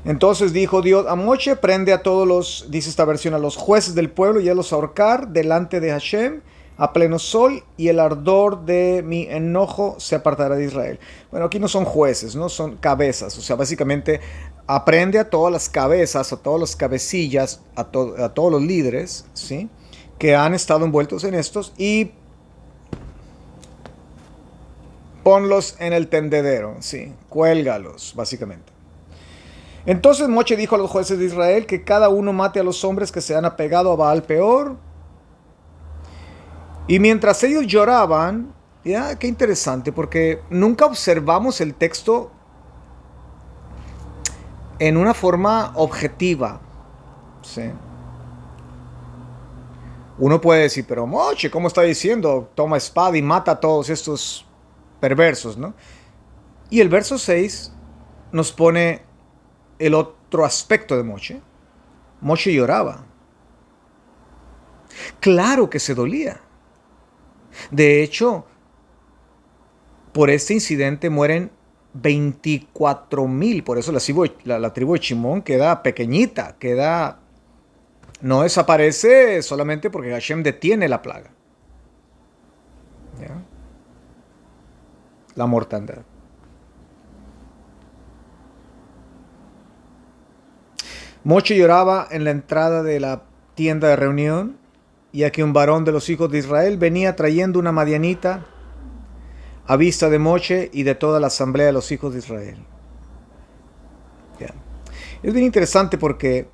Entonces dijo Dios a Moche, prende a todos los, dice esta versión, a los jueces del pueblo y a los ahorcar delante de Hashem a pleno sol, y el ardor de mi enojo se apartará de Israel. Bueno, aquí no son jueces, no son cabezas, o sea, básicamente aprende a todas las cabezas, a todas las cabecillas, a todos los líderes, ¿sí? Que han estado envueltos en estos, y ponlos en el tendedero, ¿sí? Cuélgalos, básicamente. Entonces Moche dijo a los jueces de Israel que cada uno mate a los hombres que se han apegado a Baal peor. Y mientras ellos lloraban, ya, qué interesante, porque nunca observamos el texto en una forma objetiva, ¿sí? Uno puede decir, pero Moche, ¿cómo está diciendo? Toma espada y mata a todos estos perversos, ¿no? Y el verso 6 nos pone el otro aspecto de Moche. Moche lloraba. Claro que se dolía. De hecho, por este incidente mueren 24,000. Por eso la tribu de Shimón queda pequeñita, no desaparece solamente porque Hashem detiene la plaga. ¿Ya? La mortandad. Moche lloraba en la entrada de la tienda de reunión, y aquí un varón de los hijos de Israel venía trayendo una madianita a vista de Moche y de toda la asamblea de los hijos de Israel. Yeah. Es bien interesante porque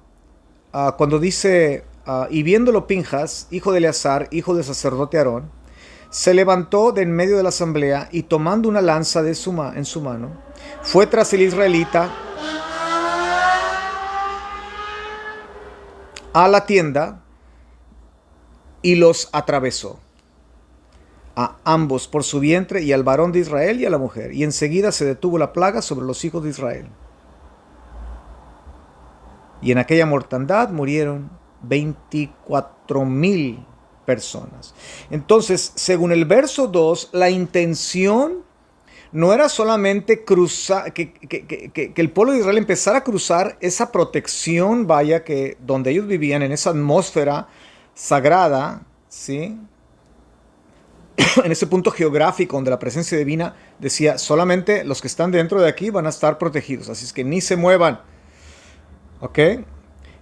cuando dice, y viéndolo Pinjas, hijo de Eleazar, hijo del sacerdote Aarón, se levantó de en medio de la asamblea y tomando una lanza en su mano, fue tras el israelita a la tienda y los atravesó, a ambos por su vientre, y al varón de Israel y a la mujer. Y enseguida se detuvo la plaga sobre los hijos de Israel. Y en aquella mortandad murieron 24,000 personas. Entonces, según el verso 2, la intención no era solamente cruzar, que el pueblo de Israel empezara a cruzar esa protección, vaya, que donde ellos vivían, en esa atmósfera sagrada, ¿sí? En ese punto geográfico donde la presencia divina decía, solamente los que están dentro de aquí van a estar protegidos, así es que ni se muevan. ¿Ok?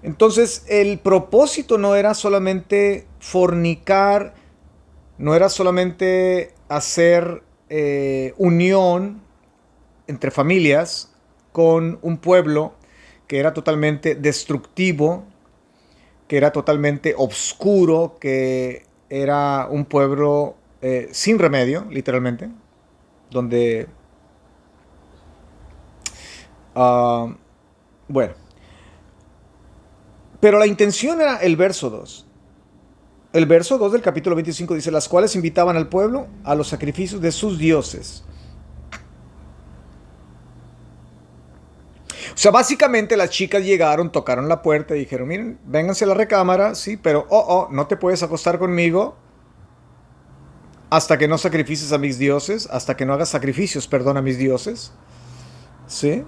Entonces, el propósito no era solamente fornicar, no era solamente hacer unión entre familias con un pueblo que era totalmente destructivo, que era totalmente oscuro, que era un pueblo sin remedio, literalmente, donde, bueno, pero la intención era el verso 2. El verso 2 del capítulo 25 dice, las cuales invitaban al pueblo a los sacrificios de sus dioses. O sea, básicamente las chicas llegaron, tocaron la puerta y dijeron, miren, vénganse a la recámara, sí, pero, no te puedes acostar conmigo hasta que no sacrifices a mis dioses, hasta que no hagas sacrificios, perdón, a mis dioses, ¿sí?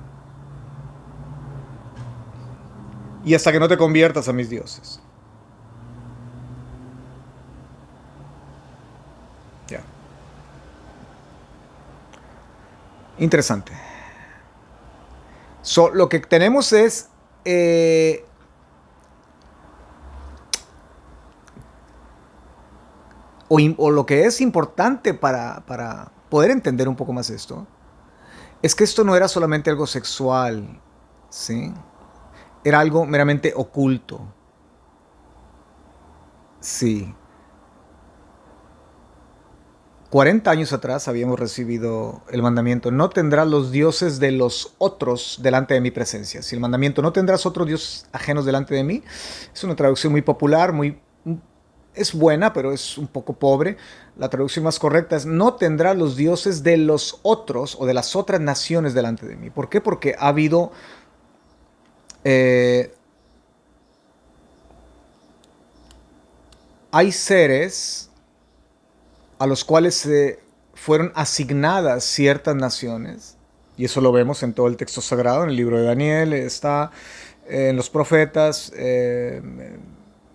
Y hasta que no te conviertas a mis dioses. Ya. Interesante. Lo que tenemos es o lo que es importante para poder entender un poco más esto, es que esto no era solamente algo sexual, ¿sí? Era algo meramente oculto, sí. 40 años atrás habíamos recibido el mandamiento: no tendrás los dioses de los otros delante de mi presencia. Si el mandamiento no tendrás otros dioses ajenos delante de mí, es una traducción muy popular, es buena, pero es un poco pobre. La traducción más correcta es: no tendrás los dioses de los otros o de las otras naciones delante de mí. ¿Por qué? Porque ha habido eh, hay seres a los cuales se fueron asignadas ciertas naciones, y eso lo vemos en todo el texto sagrado, en el libro de Daniel, está en los profetas, en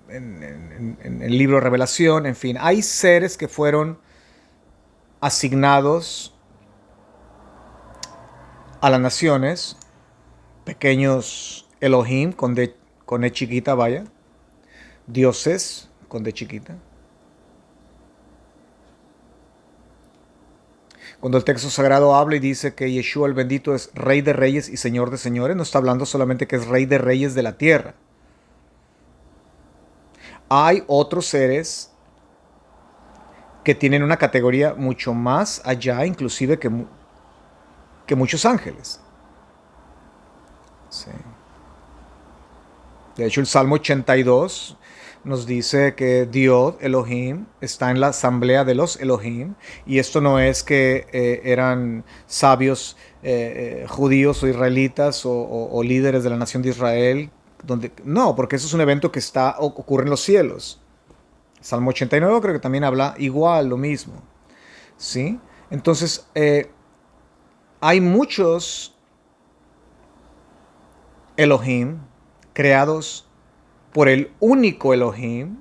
el libro de Revelación, en fin, hay seres que fueron asignados a las naciones, pequeños Elohim, con E chiquita, vaya, dioses, con D chiquita. Cuando el texto sagrado habla y dice que Yeshua el bendito es Rey de Reyes y Señor de Señores, no está hablando solamente que es Rey de Reyes de la tierra. Hay otros seres que tienen una categoría mucho más allá, inclusive que muchos ángeles. Sí. De hecho, el Salmo 82 nos dice que Dios, Elohim, está en la asamblea de los Elohim, y esto no es que eran sabios judíos o israelitas o líderes de la nación de Israel, no, porque eso es un evento que ocurre en los cielos. Salmo 89 creo que también habla igual, lo mismo, ¿sí? Entonces, hay muchos Elohim creados por el único Elohim,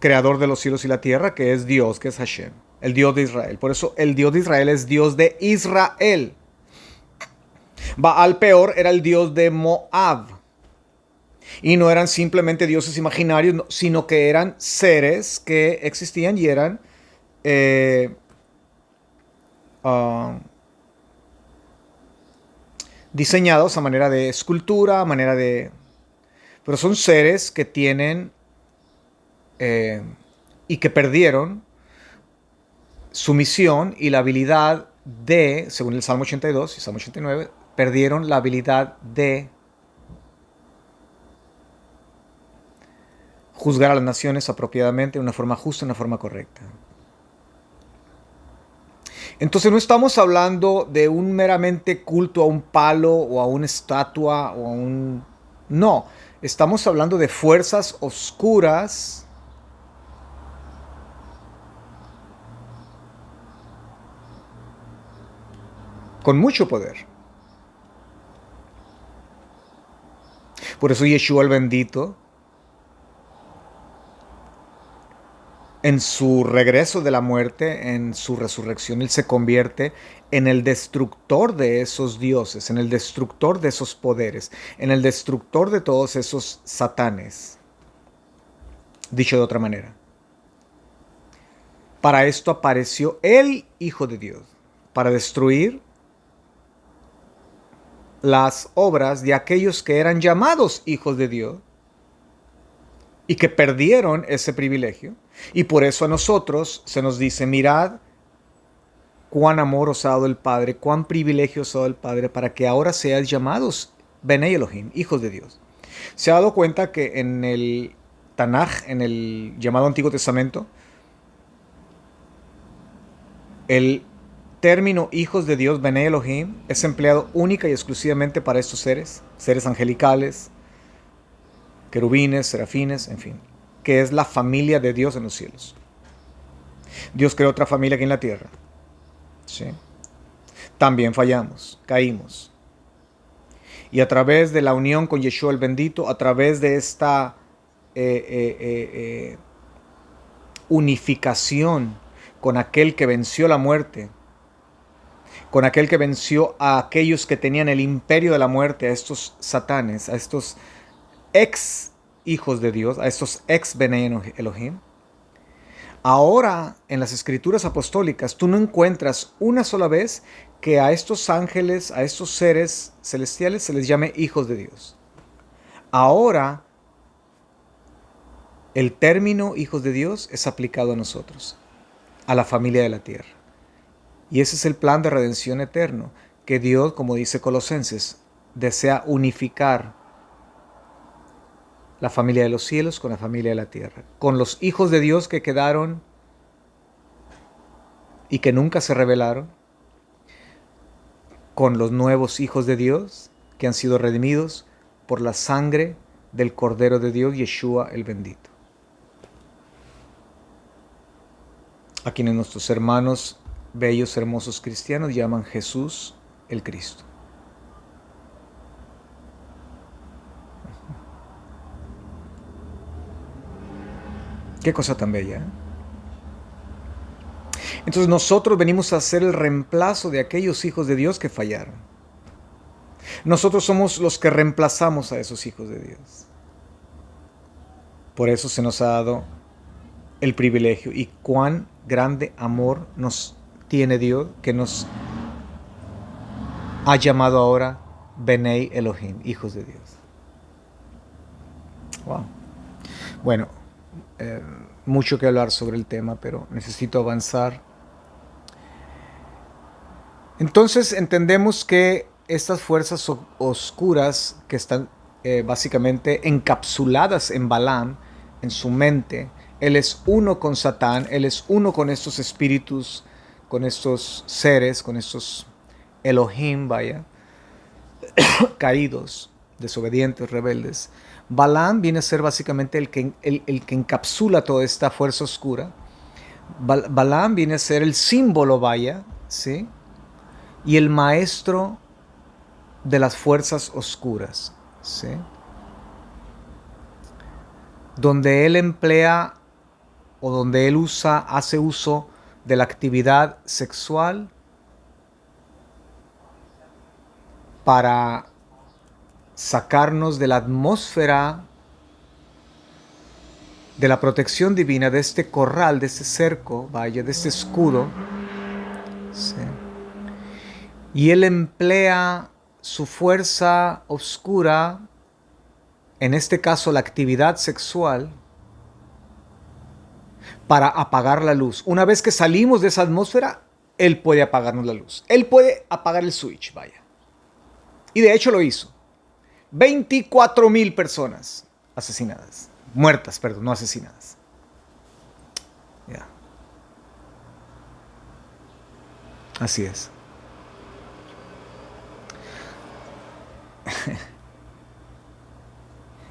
creador de los cielos y la tierra, que es Dios, que es Hashem, el Dios de Israel. Por eso el Dios de Israel es Dios de Israel. Baal Peor era el Dios de Moab. Y no eran simplemente dioses imaginarios, sino que eran seres que existían y eran diseñados a manera de escultura, a manera de... Pero son seres que tienen y que perdieron su misión y la habilidad de, según el Salmo 82 y Salmo 89, perdieron la habilidad de juzgar a las naciones apropiadamente, de una forma justa, de una forma correcta. Entonces no estamos hablando de un meramente culto a un palo o a una estatua o a un... No, estamos hablando de fuerzas oscuras con mucho poder. Por eso Yeshua el bendito, en su regreso de la muerte, en su resurrección, él se convierte en el destructor de esos dioses, en el destructor de esos poderes, en el destructor de todos esos satanes. Dicho de otra manera, para esto apareció el Hijo de Dios, para destruir las obras de aquellos que eran llamados hijos de Dios y que perdieron ese privilegio. Y por eso a nosotros se nos dice: mirad cuán amor os ha dado el Padre, cuán privilegio os ha dado el Padre, para que ahora seáis llamados Benei Elohim, hijos de Dios. ¿Se ha dado cuenta que en el Tanaj, en el llamado Antiguo Testamento, el término hijos de Dios, Benei Elohim, es empleado única y exclusivamente para estos seres, seres angelicales, querubines, serafines, en fin, que es la familia de Dios en los cielos? Dios creó otra familia aquí en la tierra. ¿Sí? También fallamos, caímos. Y a través de la unión con Yeshua el bendito, a través de esta unificación con aquel que venció la muerte, con aquel que venció a aquellos que tenían el imperio de la muerte, a estos satanes, a estos ex hijos de Dios, a estos ex Benei Elohim, Ahora, en las escrituras apostólicas, tú no encuentras una sola vez que a estos ángeles, a estos seres celestiales, se les llame hijos de Dios. Ahora, el término hijos de Dios es aplicado a nosotros, a la familia de la tierra. Y ese es el plan de redención eterno, que Dios, como dice Colosenses, desea unificar la familia de los cielos con la familia de la tierra, con los hijos de Dios que quedaron y que nunca se rebelaron, con los nuevos hijos de Dios que han sido redimidos por la sangre del Cordero de Dios, Yeshua el bendito, a quienes nuestros hermanos bellos, hermosos cristianos llaman Jesús el Cristo. Qué cosa tan bella, ¿eh? Entonces nosotros venimos a ser el reemplazo de aquellos hijos de Dios que fallaron. Nosotros somos los que reemplazamos a esos hijos de Dios. Por eso se nos ha dado el privilegio. Y cuán grande amor nos tiene Dios, que nos ha llamado ahora Benei Elohim, hijos de Dios. Wow. Bueno, mucho que hablar sobre el tema, pero necesito avanzar. Entonces entendemos que estas fuerzas oscuras que están básicamente encapsuladas en Balaam, en su mente, él es uno con Satán, él es uno con estos espíritus, con estos seres, con estos Elohim, vaya, caídos, desobedientes, rebeldes. Balaam viene a ser básicamente el que encapsula toda esta fuerza oscura. Balaam viene a ser el símbolo, vaya, ¿sí? Y el maestro de las fuerzas oscuras, ¿sí? Donde él emplea o donde él hace uso de la actividad sexual para sacarnos de la atmósfera de la protección divina, de este corral, de este cerco, vaya, de este escudo, ¿sí? Y él emplea su fuerza oscura, en este caso la actividad sexual, para apagar la luz. Una vez que salimos de esa atmósfera, él puede apagarnos la luz. Él puede apagar el switch, vaya. Y de hecho lo hizo. 24,000 personas asesinadas. Muertas, perdón, no asesinadas. Ya. Así es.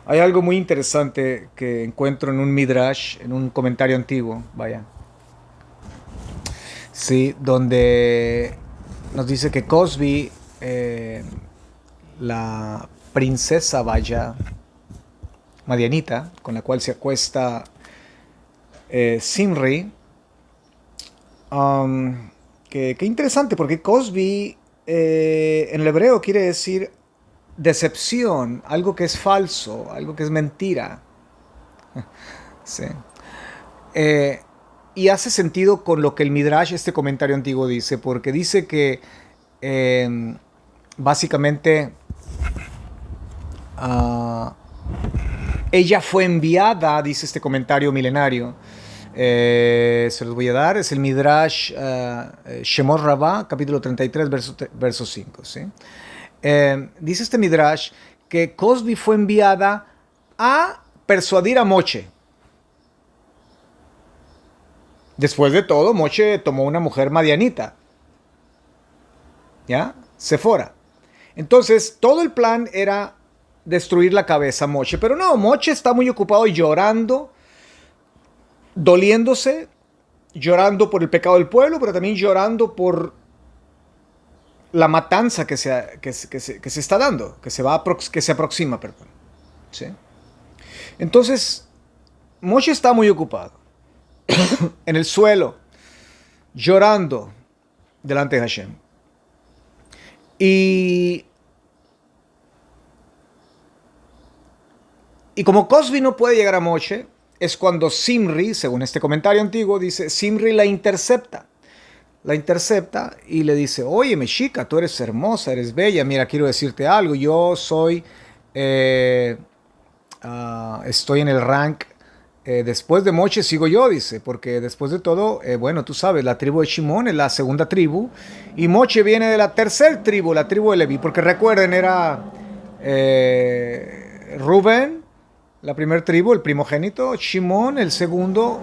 Hay algo muy interesante que encuentro en un midrash, en un comentario antiguo, vaya. Sí, donde nos dice que Cosby, la princesa, vaya, Madianita, con la cual se acuesta Simri, que interesante, porque Cosby en el hebreo quiere decir decepción, algo que es falso, algo que es mentira. Sí. Y hace sentido con lo que el Midrash, este comentario antiguo, dice, porque dice que básicamente ella fue enviada, dice este comentario milenario, se los voy a dar, es el Midrash Shemot Rabbah, capítulo 33, verso 5, ¿sí? Dice este Midrash que Cosby fue enviada a persuadir a Moche. Después de todo, Moche tomó una mujer madianita, ¿ya? Sefora. Entonces, todo el plan era destruir la cabeza a Moche, pero no, Moche está muy ocupado llorando, doliéndose, llorando por el pecado del pueblo, pero también llorando por la matanza que se está dando, que se aproxima, perdón. ¿Sí? Entonces, Moshe está muy ocupado en el suelo, llorando delante de Hashem. Y como Cosby no puede llegar a Moshe, es cuando Simri, según este comentario antiguo, dice, Simri la intercepta. La intercepta y le dice, oye, Mexica, tú eres hermosa, eres bella, mira, quiero decirte algo, yo soy, eh, estoy en el rank, después de Moche sigo yo, dice, porque después de todo, bueno, tú sabes, la tribu de Shimón es la segunda tribu, y Moche viene de la tercera tribu, la tribu de Leví, porque recuerden, era Rubén, la primera tribu, el primogénito, Shimón, el segundo,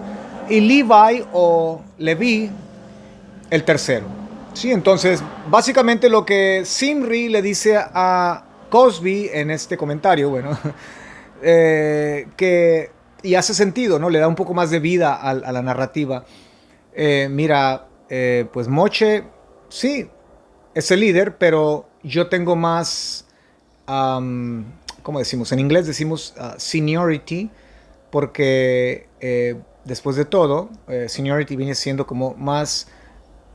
y Levi o Leví, el tercero. Sí, entonces, básicamente lo que Simri le dice a Cosby en este comentario, bueno, que, y hace sentido, ¿no? Le da un poco más de vida a la narrativa. Mira, pues Moche, sí, es el líder, pero yo tengo más, um, ¿cómo decimos? En inglés decimos seniority, porque después de todo, seniority viene siendo como más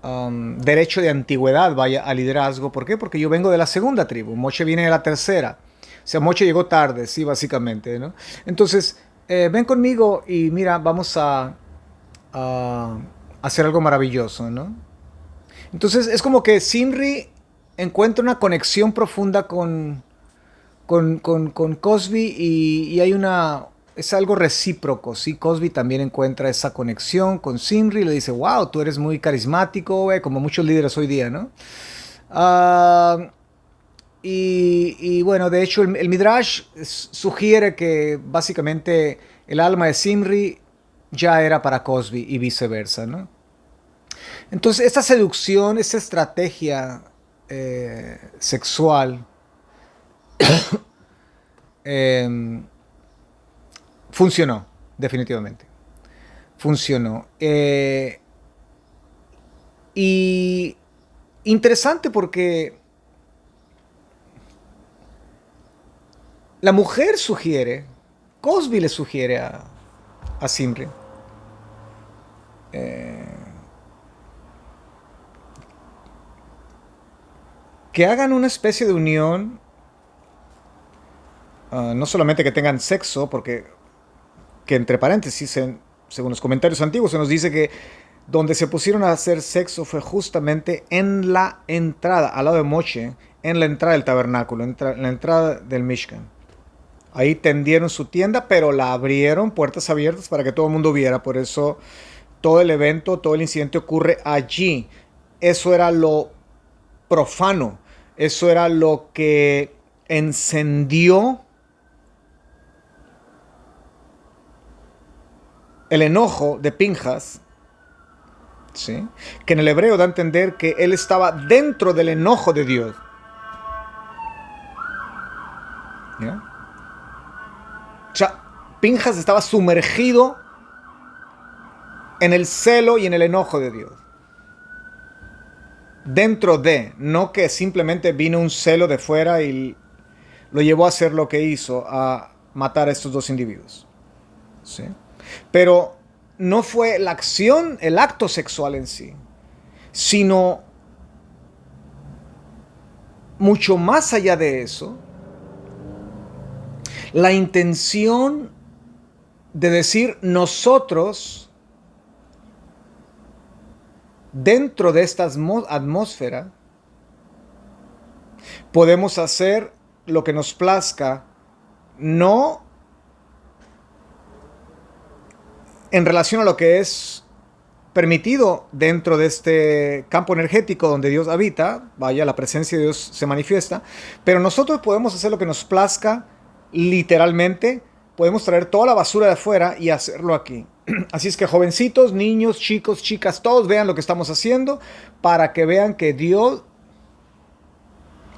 derecho de antigüedad, vaya, a liderazgo. ¿Por qué? Porque yo vengo de la segunda tribu, Moche viene de la tercera. O sea, Moche llegó tarde, sí, básicamente, ¿no? Entonces, ven conmigo y mira, vamos a hacer algo maravilloso, ¿no? Entonces, es como que Simri encuentra una conexión profunda con Cosby y hay una... Es algo recíproco, ¿sí? Cosby también encuentra esa conexión con Simri y le dice, wow, tú eres muy carismático, como muchos líderes hoy día, ¿no? Uh, y bueno, de hecho el Midrash sugiere que básicamente el alma de Simri ya era para Cosby y viceversa, ¿no? Entonces esta seducción, esta estrategia sexual eh, funcionó, definitivamente. Funcionó. Y interesante porque la mujer sugiere, Cosby le sugiere a Simri, que hagan una especie de unión, no solamente que tengan sexo, porque que entre paréntesis, según los comentarios antiguos, se nos dice que donde se pusieron a hacer sexo fue justamente en la entrada, al lado de Moche, en la entrada del tabernáculo, en la entrada del Mishkan. Ahí tendieron su tienda, pero la abrieron, puertas abiertas para que todo el mundo viera. Por eso todo el evento, todo el incidente ocurre allí. Eso era lo profano. Eso era lo que encendió el enojo de Pinjas, ¿sí? Que en el hebreo da a entender que él estaba dentro del enojo de Dios. ¿Ya? O sea, Pinjas estaba sumergido en el celo y en el enojo de Dios. Dentro de, no que simplemente vino un celo de fuera y lo llevó a hacer lo que hizo, a matar a estos dos individuos. ¿Sí? Pero no fue la acción, el acto sexual en sí, sino mucho más allá de eso, la intención de decir nosotros, dentro de esta atmósfera, podemos hacer lo que nos plazca, no en relación a lo que es permitido dentro de este campo energético donde Dios habita, vaya, la presencia de Dios se manifiesta, pero nosotros podemos hacer lo que nos plazca literalmente, podemos traer toda la basura de afuera y hacerlo aquí. Así es que jovencitos, niños, chicos, chicas, todos vean lo que estamos haciendo para que vean que Dios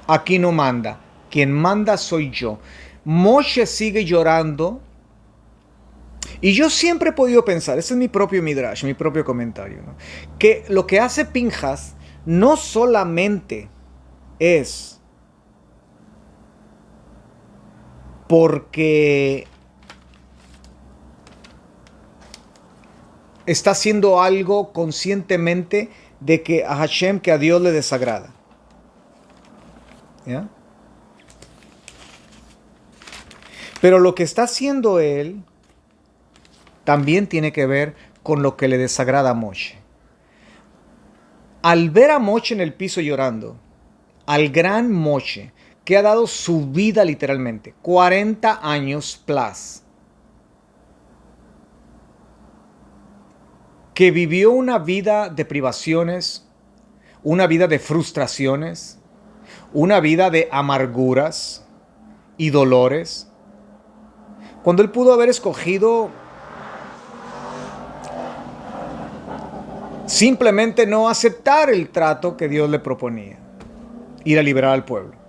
aquí no manda. Quien manda soy yo. Moshe sigue llorando. Y yo siempre he podido pensar, ese es mi propio midrash, mi propio comentario, ¿no? Que lo que hace Pinjas no solamente es porque está haciendo algo conscientemente de que a Hashem, que a Dios le desagrada. ¿Ya? Pero lo que está haciendo él también tiene que ver con lo que le desagrada a Moshe. Al ver a Moshe en el piso llorando, al gran Moshe, que ha dado su vida literalmente, 40 años plus, que vivió una vida de privaciones, una vida de frustraciones, una vida de amarguras y dolores, cuando él pudo haber escogido simplemente no aceptar el trato que Dios le proponía, ir a liberar al pueblo.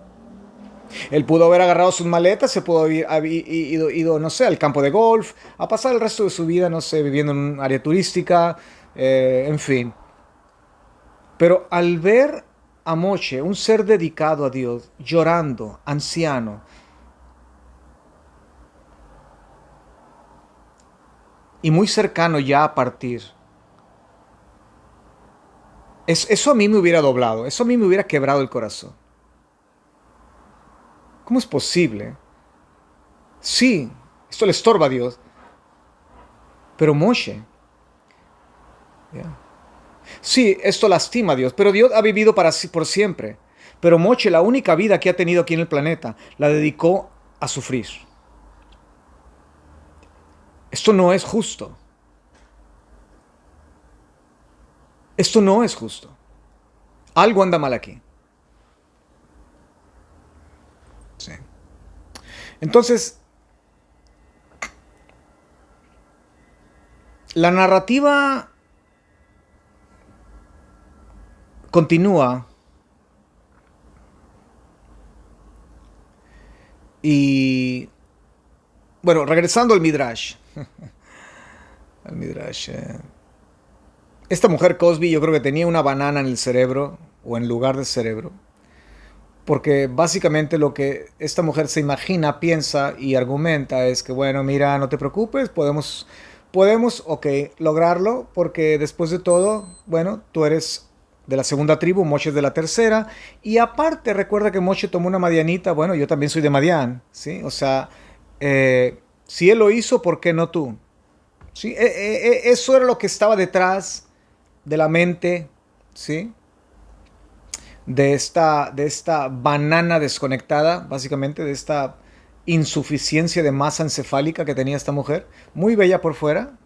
Él pudo haber agarrado sus maletas, se pudo haber ido, no sé, al campo de golf, a pasar el resto de su vida, no sé, viviendo en un área turística, en fin. Pero al ver a Moshe, un ser dedicado a Dios, llorando, anciano, y muy cercano ya a partir, eso a mí me hubiera doblado, eso a mí me hubiera quebrado el corazón. ¿Cómo es posible? Sí, esto le estorba a Dios, pero Moshe, yeah. Sí, esto lastima a Dios, pero Dios ha vivido por siempre. Pero Moshe, la única vida que ha tenido aquí en el planeta, la dedicó a sufrir. Esto no es justo. Esto no es justo. Algo anda mal aquí. Sí. Entonces, la narrativa continúa y, bueno, regresando al Midrash. Al Midrash. Esta mujer Cosby yo creo que tenía una banana en el cerebro o en lugar de cerebro. Porque básicamente lo que esta mujer se imagina, piensa y argumenta es que, bueno, mira, no te preocupes, ok, lograrlo, porque después de todo, bueno, tú eres de la segunda tribu, Moshe es de la tercera, y aparte recuerda que Moshe tomó una madianita, bueno, yo también soy de Madián, ¿sí? O sea, si él lo hizo, ¿por qué no tú? ¿Sí? Eso era lo que estaba detrás de la mente, ¿sí? De esta banana desconectada, básicamente, de esta insuficiencia de masa encefálica que tenía esta mujer, muy bella por fuera,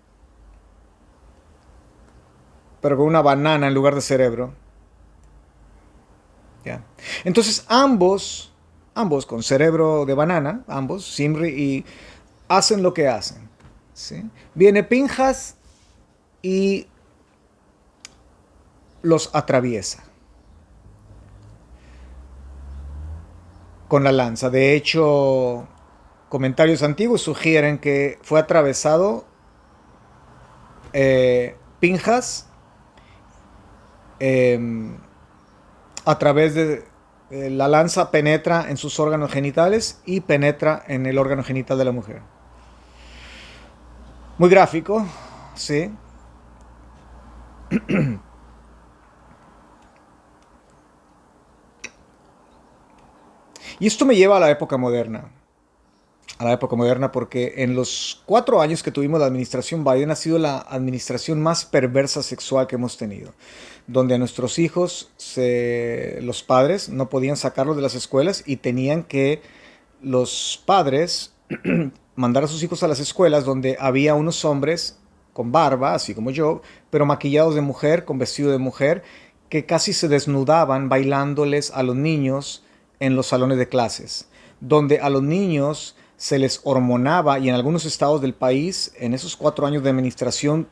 pero con una banana en lugar de cerebro. ¿Ya? Entonces ambos con cerebro de banana, ambos, Simri, y hacen lo que hacen. ¿Sí? Viene Pinjas y los atraviesa con la lanza. De hecho, comentarios antiguos sugieren que fue atravesado Pinjas a través de la lanza penetra en sus órganos genitales y penetra en el órgano genital de la mujer. Muy gráfico, sí. Y esto me lleva a la época moderna. A la época moderna porque en los 4 años que tuvimos la administración Biden ha sido la administración más perversa sexual que hemos tenido. Donde a nuestros hijos, los padres no podían sacarlos de las escuelas y tenían que los padres mandar a sus hijos a las escuelas donde había unos hombres con barba, así como yo, pero maquillados de mujer, con vestido de mujer, que casi se desnudaban bailándoles a los niños en los salones de clases, donde a los niños se les hormonaba y en algunos estados del país, en esos 4 años de administración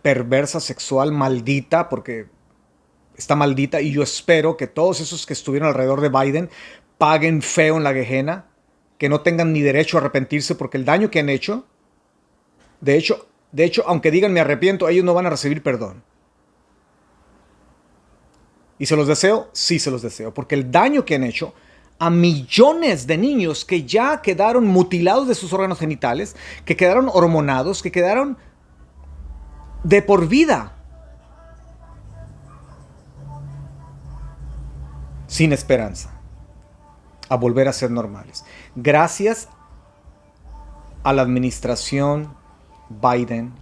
perversa, sexual, maldita, porque está maldita, y yo espero que todos esos que estuvieron alrededor de Biden paguen feo en la Gehenna, que no tengan ni derecho a arrepentirse porque el daño que han hecho, de hecho, aunque digan me arrepiento, ellos no van a recibir perdón. ¿Y se los deseo? Sí se los deseo, porque el daño que han hecho a millones de niños que ya quedaron mutilados de sus órganos genitales, que quedaron hormonados, que quedaron de por vida sin esperanza a volver a ser normales. Gracias a la administración Biden,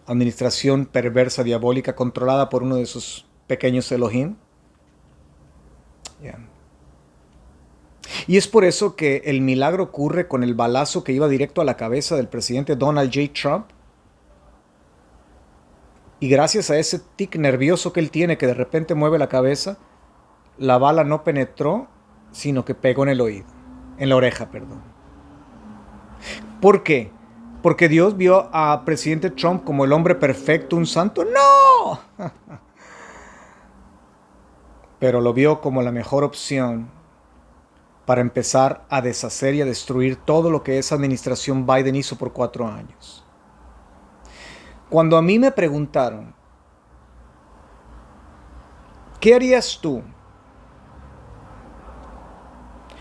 administración perversa, diabólica, controlada por uno de sus pequeños Elohim. Yeah. Y es por eso que el milagro ocurre con el balazo que iba directo a la cabeza del presidente Donald J. Trump. Y gracias a ese tic nervioso que él tiene, que de repente mueve la cabeza, la bala no penetró, sino que pegó en el oído, en la oreja, perdón. ¿Por qué? Porque Dios vio a presidente Trump como el hombre perfecto, un santo. ¡No! Pero lo vio como la mejor opción para empezar a deshacer y a destruir todo lo que esa administración Biden hizo por 4 años. Cuando a mí me preguntaron, ¿qué harías tú?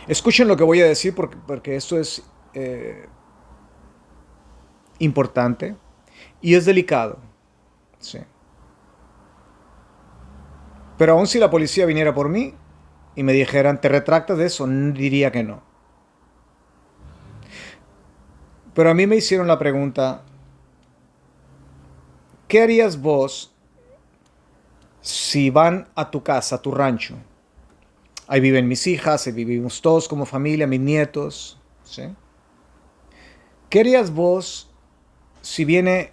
Escuchen lo que voy a decir porque esto es importante y es delicado. Sí. Pero aun si la policía viniera por mí y me dijeran, ¿te retractas de eso? Diría que no. Pero a mí me hicieron la pregunta, ¿qué harías vos si van a tu casa, a tu rancho? Ahí viven mis hijas, ahí vivimos todos como familia, mis nietos. ¿Sí? ¿Qué harías vos si viene,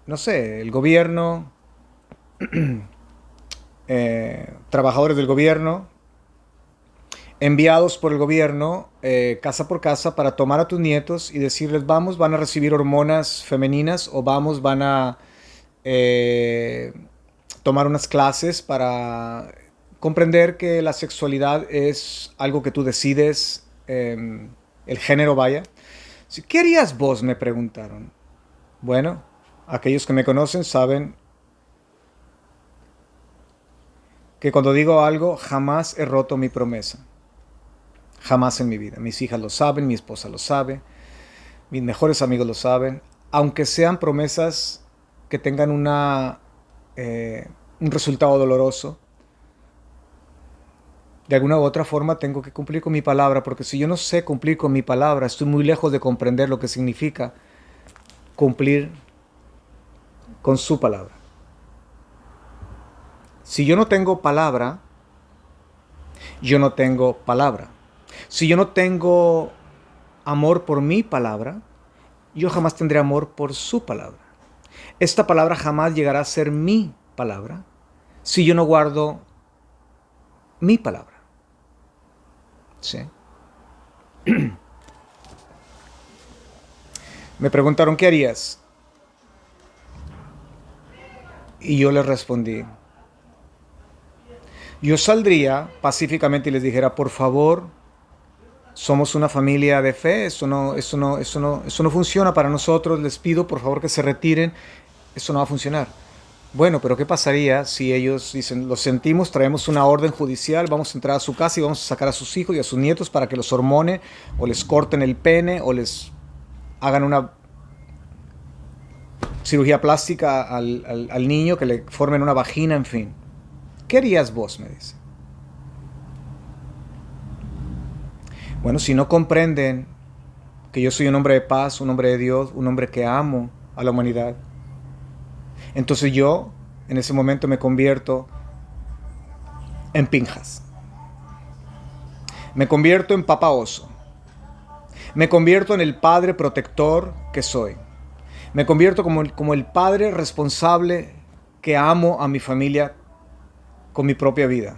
no sé, el gobierno, trabajadores del gobierno, enviados por el gobierno, casa por casa, para tomar a tus nietos y decirles, vamos, van a recibir hormonas femeninas o vamos, van a tomar unas clases para comprender que la sexualidad es algo que tú decides, el género vaya? ¿Qué harías vos? Me preguntaron. Bueno, aquellos que me conocen saben que cuando digo algo jamás he roto mi promesa. Jamás en mi vida. Mis hijas lo saben, mi esposa lo sabe, mis mejores amigos lo saben. Aunque sean promesas que tengan un resultado doloroso, de alguna u otra forma tengo que cumplir con mi palabra, porque si yo no sé cumplir con mi palabra, estoy muy lejos de comprender lo que significa cumplir con su palabra. Si yo no tengo palabra, yo no tengo palabra. Si yo no tengo amor por mi palabra, yo jamás tendré amor por su palabra. Esta palabra jamás llegará a ser mi palabra si yo no guardo mi palabra. ¿Sí? Me preguntaron, ¿qué harías? Y yo les respondí, yo saldría pacíficamente y les dijera, por favor, somos una familia de fe, eso no funciona para nosotros, les pido por favor que se retiren, eso no va a funcionar. Bueno, pero ¿qué pasaría si ellos dicen, lo sentimos, traemos una orden judicial, vamos a entrar a su casa y vamos a sacar a sus hijos y a sus nietos para que los hormonen o les corten el pene o les hagan una cirugía plástica al niño, que le formen una vagina, en fin? ¿Qué harías vos? Me dice. Bueno, si no comprenden que yo soy un hombre de paz, un hombre de Dios, un hombre que amo a la humanidad, entonces yo en ese momento me convierto en Pinjas. Me convierto en Papá Oso. Me convierto en el padre protector que soy. Me convierto como el padre responsable que amo a mi familia con mi propia vida.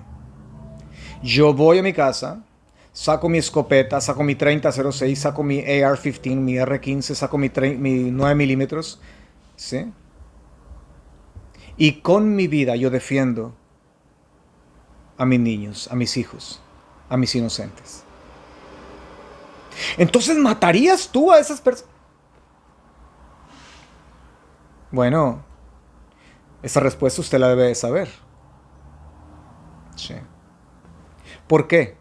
Yo voy a mi casa, saco mi escopeta, saco mi 30-06, saco mi AR-15, mi R-15, saco mi 9 milímetros, ¿sí? Y con mi vida yo defiendo a mis niños, a mis hijos, a mis inocentes. Entonces, ¿matarías tú a esas personas? Bueno, esa respuesta usted la debe de saber. Sí. ¿Por qué?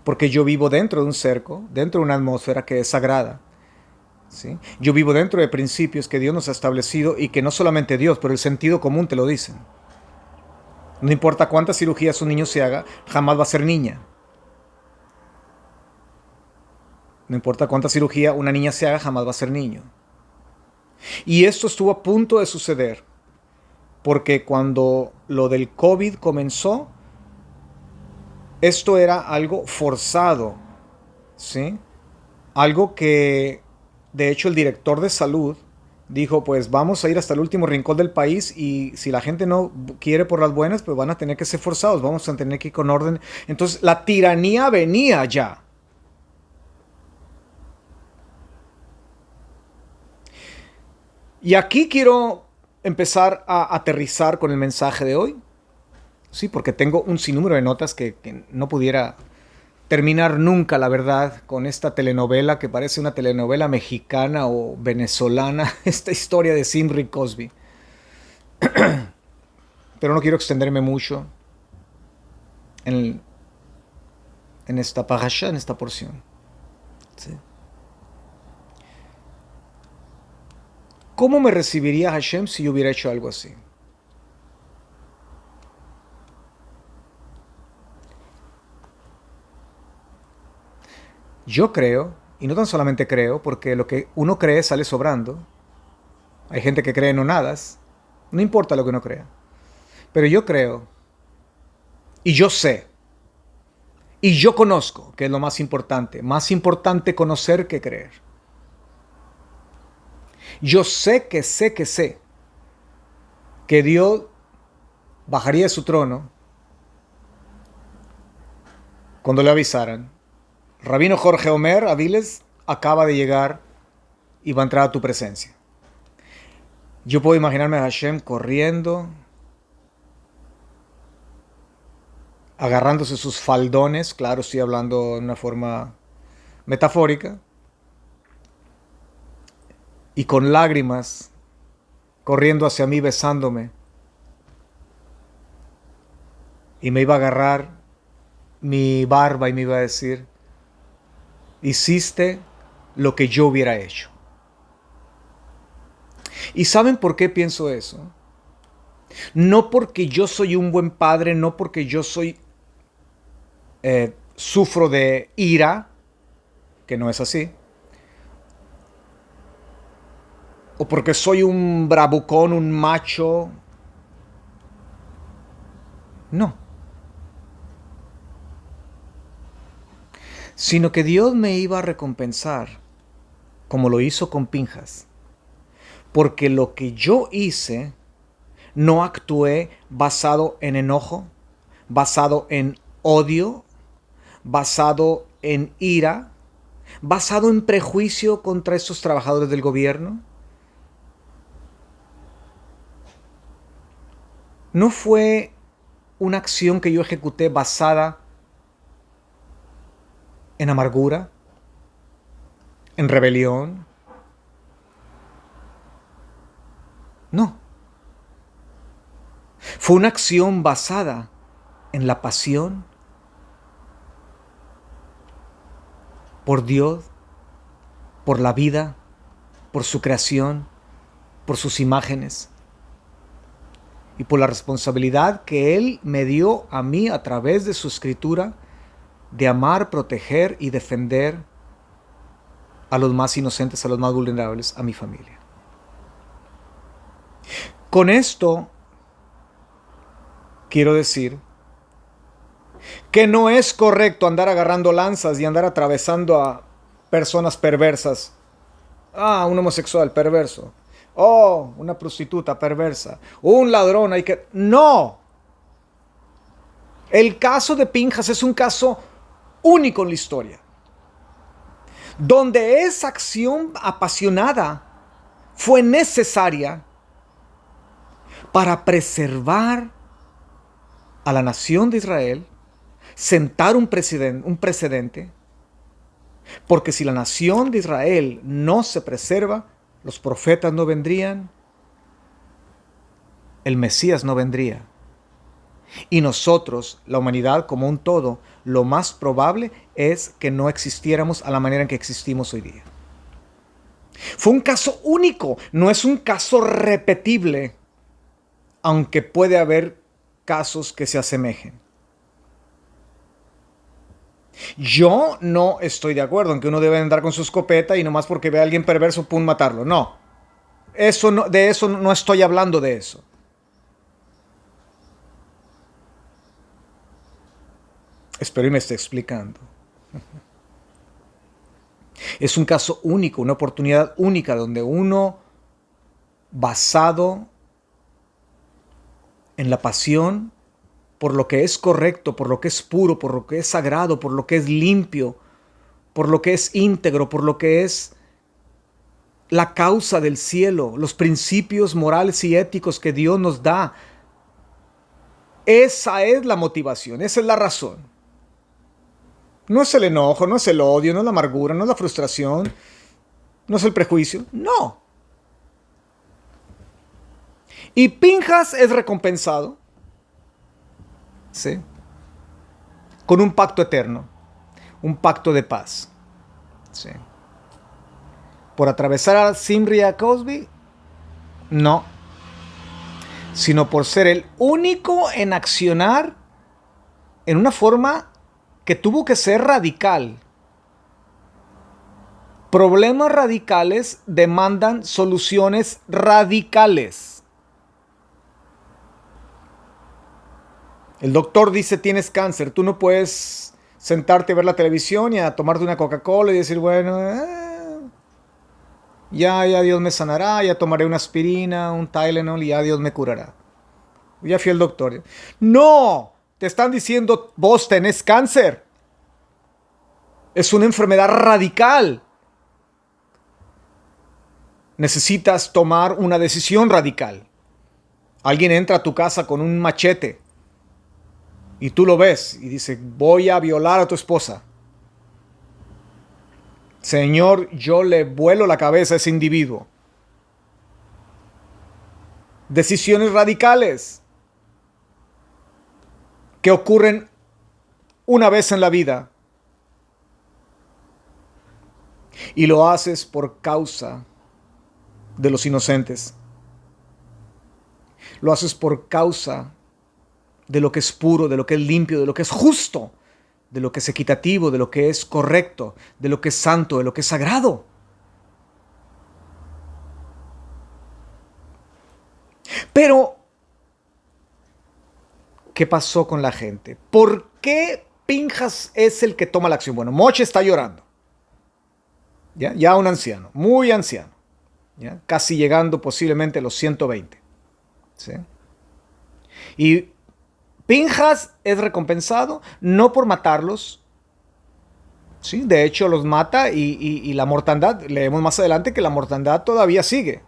Porque yo vivo dentro de un cerco, dentro de una atmósfera que es sagrada. ¿Sí? Yo vivo dentro de principios que Dios nos ha establecido y que no solamente Dios, pero el sentido común te lo dicen. No importa cuántas cirugías un niño se haga, jamás va a ser niña. No importa cuánta cirugía una niña se haga, jamás va a ser niño. Y esto estuvo a punto de suceder, porque cuando lo del COVID comenzó, esto era algo forzado, ¿sí? Algo que, de hecho, el director de salud dijo, pues vamos a ir hasta el último rincón del país y si la gente no quiere por las buenas, pues van a tener que ser forzados, vamos a tener que ir con orden. Entonces, la tiranía venía ya. Y aquí quiero empezar a aterrizar con el mensaje de hoy. Sí, porque tengo un sinnúmero de notas que no pudiera terminar nunca, la verdad, con esta telenovela que parece una telenovela mexicana o venezolana, esta historia de Simri Cosby. Pero no quiero extenderme mucho en, en esta parasha, en esta porción. ¿Sí? ¿Cómo me recibiría Hashem si yo hubiera hecho algo así? Yo creo, y no tan solamente creo, porque lo que uno cree sale sobrando. Hay gente que cree en nonadas. No importa lo que uno crea. Pero yo creo, y yo sé, y yo conozco, que es lo más importante. Más importante conocer que creer. Yo sé que Dios bajaría de su trono cuando le avisaran. Rabino Jorge Omer Aviles acaba de llegar y va a entrar a tu presencia. Yo puedo imaginarme a Hashem corriendo, agarrándose sus faldones, claro, estoy hablando de una forma metafórica, y con lágrimas, corriendo hacia mí, besándome, y me iba a agarrar mi barba y me iba a decir, hiciste lo que yo hubiera hecho. ¿Y saben por qué pienso eso? No porque yo soy un buen padre, no porque yo sufro de ira, que no es así, o porque soy un bravucón, un macho. No. Sino que Dios me iba a recompensar, como lo hizo con Pinjas. Porque lo que yo hice, no actué basado en enojo, basado en odio, basado en ira, basado en prejuicio contra estos trabajadores del gobierno. No fue una acción que yo ejecuté basada en amargura, en rebelión. No. Fue una acción basada en la pasión por Dios, por la vida, por su creación, por sus imágenes y por la responsabilidad que Él me dio a mí a través de su escritura de amar, proteger y defender a los más inocentes, a los más vulnerables, a mi familia. Con esto quiero decir que no es correcto andar agarrando lanzas y andar atravesando a personas perversas. Ah, un homosexual perverso. Oh, una prostituta perversa. Un ladrón, hay que... ¡No! El caso de Pinjas es un caso único en la historia, donde esa acción apasionada fue necesaria para preservar a la nación de Israel, sentar un precedente, porque si la nación de Israel no se preserva, los profetas no vendrían, el Mesías no vendría. Y nosotros, la humanidad como un todo, lo más probable es que no existiéramos a la manera en que existimos hoy día. Fue un caso único, no es un caso repetible, aunque puede haber casos que se asemejen. Yo no estoy de acuerdo en que uno debe andar con su escopeta y nomás porque ve a alguien perverso, pum, matarlo. No. Eso no, de eso no estoy hablando de eso. Espero y me esté explicando. Es un caso único, una oportunidad única donde uno, basado en la pasión por lo que es correcto, por lo que es puro, por lo que es sagrado, por lo que es limpio, por lo que es íntegro, por lo que es la causa del cielo, los principios morales y éticos que Dios nos da. Esa es la motivación, esa es la razón. No es el enojo, no es el odio, no es la amargura, no es la frustración, no es el prejuicio, no. Y Pinjas es recompensado, ¿sí?, con un pacto eterno, un pacto de paz, ¿sí?, por atravesar a Zimri y a Cosby, no, sino por ser el único en accionar en una forma que tuvo que ser radical. Problemas radicales demandan soluciones radicales. El doctor dice tienes cáncer, tú no puedes sentarte a ver la televisión y a tomarte una Coca-Cola y decir, bueno, ya Dios me sanará, ya tomaré una aspirina, un Tylenol y ya Dios me curará. Ya fui al doctor. No, te están diciendo vos tenés cáncer. Es una enfermedad radical. Necesitas tomar una decisión radical. Alguien entra a tu casa con un machete y tú lo ves y dice, voy a violar a tu esposa. Señor, yo le vuelo la cabeza a ese individuo. Decisiones radicales que ocurren una vez en la vida. Y lo haces por causa de los inocentes. Lo haces por causa de lo que es puro, de lo que es limpio, de lo que es justo, de lo que es equitativo, de lo que es correcto, de lo que es santo, de lo que es sagrado. Pero, ¿qué pasó con la gente? ¿Por qué Pinjas es el que toma la acción? Bueno, Moche está llorando. Ya un anciano, muy anciano. ¿Ya? Casi llegando posiblemente a los 120. ¿Sí? Y Pinjas es recompensado no por matarlos. ¿Sí? De hecho, los mata y la mortandad, leemos más adelante que la mortandad todavía sigue.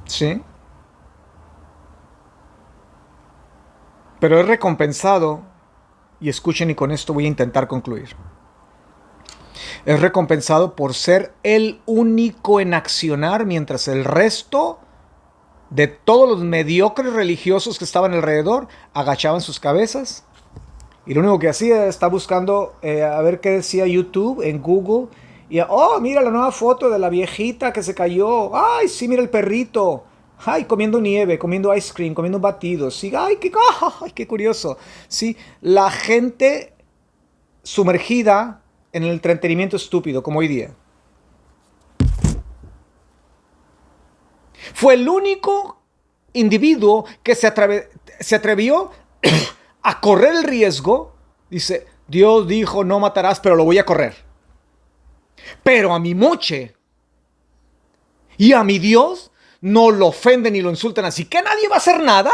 ¿Sí? Pero es recompensado, y escuchen y con esto voy a intentar concluir. Es recompensado por ser el único en accionar mientras el resto de todos los mediocres religiosos que estaban alrededor agachaban sus cabezas. Y lo único que hacía estaba buscando a ver qué decía YouTube en Google. Y, oh, mira la nueva foto de la viejita que se cayó. Ay, sí, mira el perrito. Ay, comiendo nieve, comiendo ice cream, comiendo batidos. Sí, ay, qué curioso. Sí, la gente sumergida en el entretenimiento estúpido, como hoy día. Fue el único individuo que se atrevió a correr el riesgo. Dice, Dios dijo no matarás, pero lo voy a correr. Pero a mi Moche y a mi Dios no lo ofenden ni lo insultan así. ¿Que nadie va a hacer nada?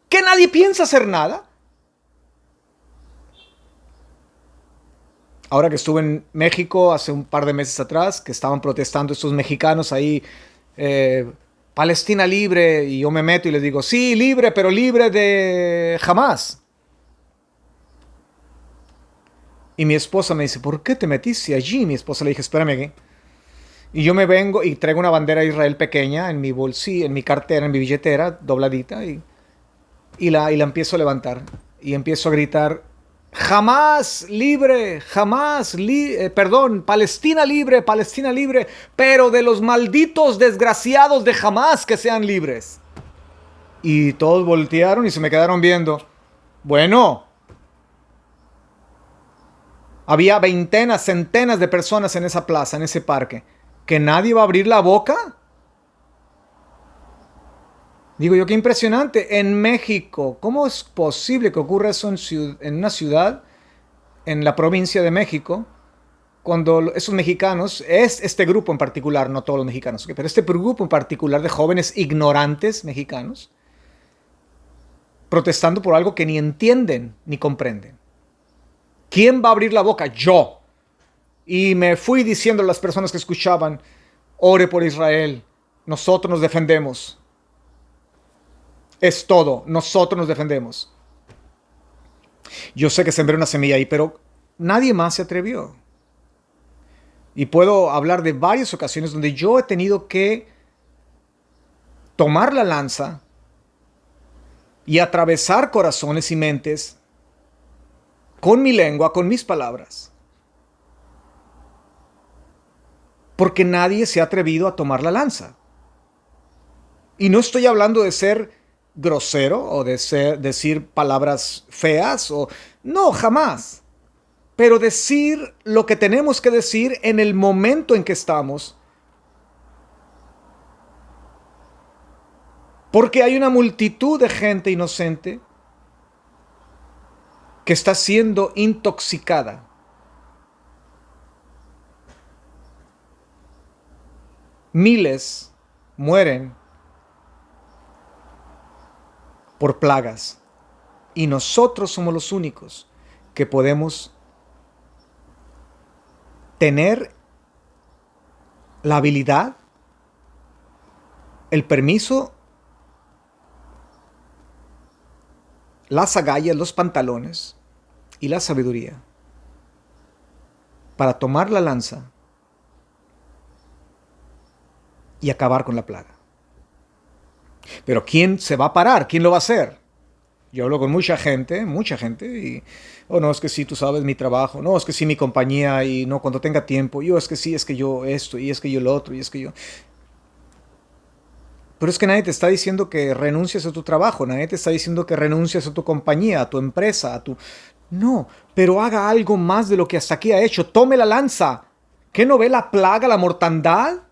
¿Que nadie piensa hacer nada? Ahora que estuve en México hace un par de meses atrás, que estaban protestando estos mexicanos ahí, Palestina libre, y yo me meto y les digo, sí, libre, pero libre de Hamás. Y mi esposa me dice, ¿por qué te metiste allí? Mi esposa le dije, espérame aquí. Y yo me vengo y traigo una bandera de Israel pequeña en mi bolsillo, en mi cartera, en mi billetera, dobladita, y la empiezo a levantar. Y empiezo a gritar, jamás libre, Palestina libre, pero de los malditos desgraciados de Hamás que sean libres. Y todos voltearon y se me quedaron viendo. Bueno, Había veintenas, centenas de personas en esa plaza, en ese parque. ¿Que nadie va a abrir la boca? Digo yo, qué impresionante. En México, ¿cómo es posible que ocurra eso en una ciudad, en la provincia de México, cuando esos mexicanos, es este grupo en particular, no todos los mexicanos, pero este grupo en particular de jóvenes ignorantes mexicanos, protestando por algo que ni entienden ni comprenden? ¿Quién va a abrir la boca? Yo. Y me fui diciendo a las personas que escuchaban, ore por Israel, nosotros nos defendemos. Es todo, nosotros nos defendemos. Yo sé que sembré una semilla ahí, pero nadie más se atrevió. Y puedo hablar de varias ocasiones donde yo he tenido que tomar la lanza y atravesar corazones y mentes con mi lengua, con mis palabras. Porque nadie se ha atrevido a tomar la lanza. Y no estoy hablando de ser grosero o de decir palabras feas o no, jamás. Pero decir lo que tenemos que decir en el momento en que estamos. Porque hay una multitud de gente inocente que está siendo intoxicada. Miles mueren por plagas. Y nosotros somos los únicos que podemos tener la habilidad, el permiso, las agallas, los pantalones y la sabiduría para tomar la lanza y acabar con la plaga. Pero ¿quién se va a parar? ¿Quién lo va a hacer? Yo hablo con mucha gente, y, oh no, es que sí, tú sabes, mi trabajo, no, es que sí, mi compañía, y no, cuando tenga tiempo, yo, es que sí, es que yo esto, y es que yo lo otro, y es que yo... Pero es que nadie te está diciendo que renuncies a tu trabajo, nadie te está diciendo que renuncies a tu compañía, a tu empresa, a tu... No, pero haga algo más de lo que hasta aquí ha hecho, tome la lanza. ¿Qué no ve la plaga, la mortandad?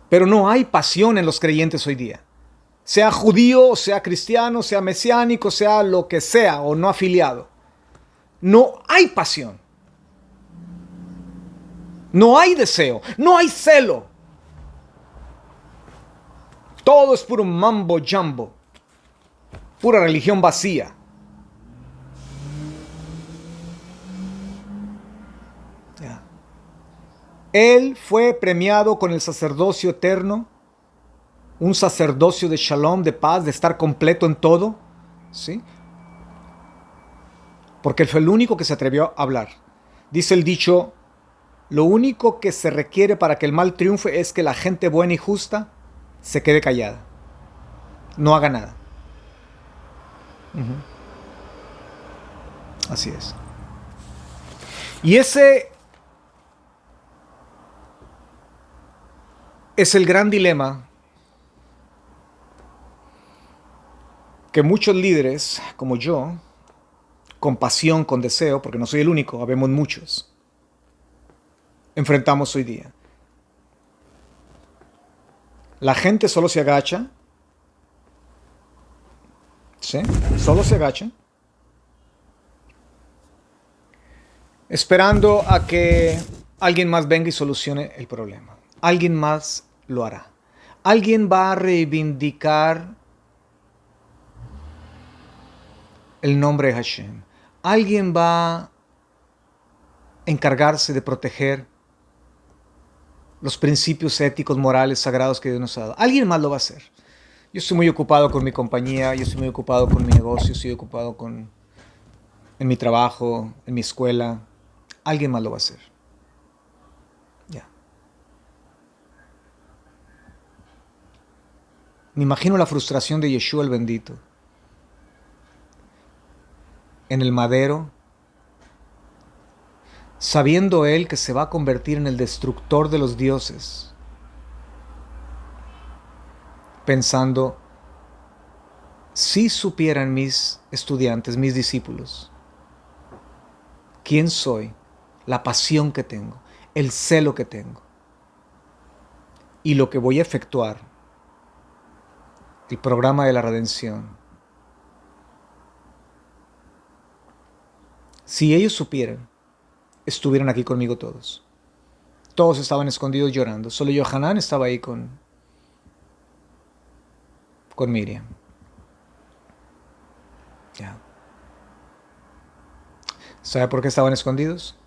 Pero no hay pasión en los creyentes hoy día. Sea judío, sea cristiano, sea mesiánico, sea lo que sea, o no afiliado. No hay pasión. No hay deseo. No hay celo. Todo es puro mambo jumbo. Pura religión vacía. Él fue premiado con el sacerdocio eterno, un sacerdocio de shalom, de paz, de estar completo en todo, ¿sí? Porque él fue el único que se atrevió a hablar. Dice el dicho, lo único que se requiere para que el mal triunfe es que la gente buena y justa se quede callada, no haga nada. Así es. Y ese es el gran dilema que muchos líderes, como yo, con pasión, con deseo, porque no soy el único, habemos muchos, enfrentamos hoy día. La gente solo se agacha, ¿sí? Solo se agacha, esperando a que alguien más venga y solucione el problema. Alguien más lo hará. Alguien va a reivindicar el nombre de Hashem. Alguien va a encargarse de proteger los principios éticos, morales, sagrados que Dios nos ha dado. Alguien más lo va a hacer. Yo estoy muy ocupado con mi compañía, yo estoy muy ocupado con mi negocio, estoy ocupado en mi trabajo, en mi escuela. Alguien más lo va a hacer. Ya. Me imagino la frustración de Yeshua el bendito en el madero, sabiendo él que se va a convertir en el destructor de los dioses, pensando, Si supieran mis estudiantes, mis discípulos, quién soy, la pasión que tengo, el celo que tengo y lo que voy a efectuar, el programa de la redención, si ellos supieran, estuvieran aquí conmigo todos. Todos estaban escondidos llorando. Solo Yohanan estaba ahí con Miriam. Ya. ¿Sabe por qué estaban escondidos?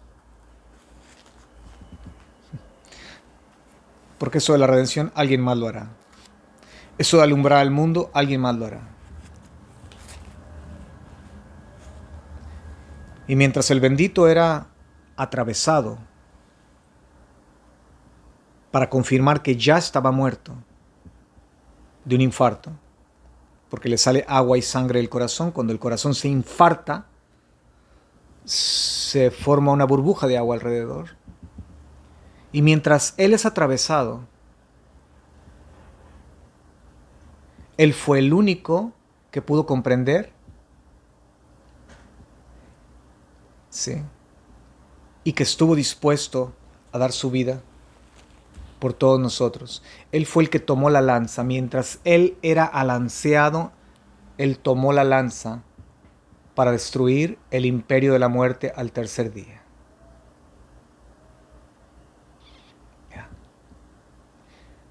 Porque eso de la redención alguien más lo hará. Eso de alumbrar al mundo alguien más lo hará. Y mientras el bendito era atravesado para confirmar que ya estaba muerto de un infarto, porque le sale agua y sangre del corazón, cuando el corazón se infarta, se forma una burbuja de agua alrededor. Y mientras él es atravesado, él fue el único que pudo comprender, ¿sí?, y que estuvo dispuesto a dar su vida por todos nosotros. Él fue el que tomó la lanza. Mientras él era alanceado, él tomó la lanza para destruir el imperio de la muerte al tercer día.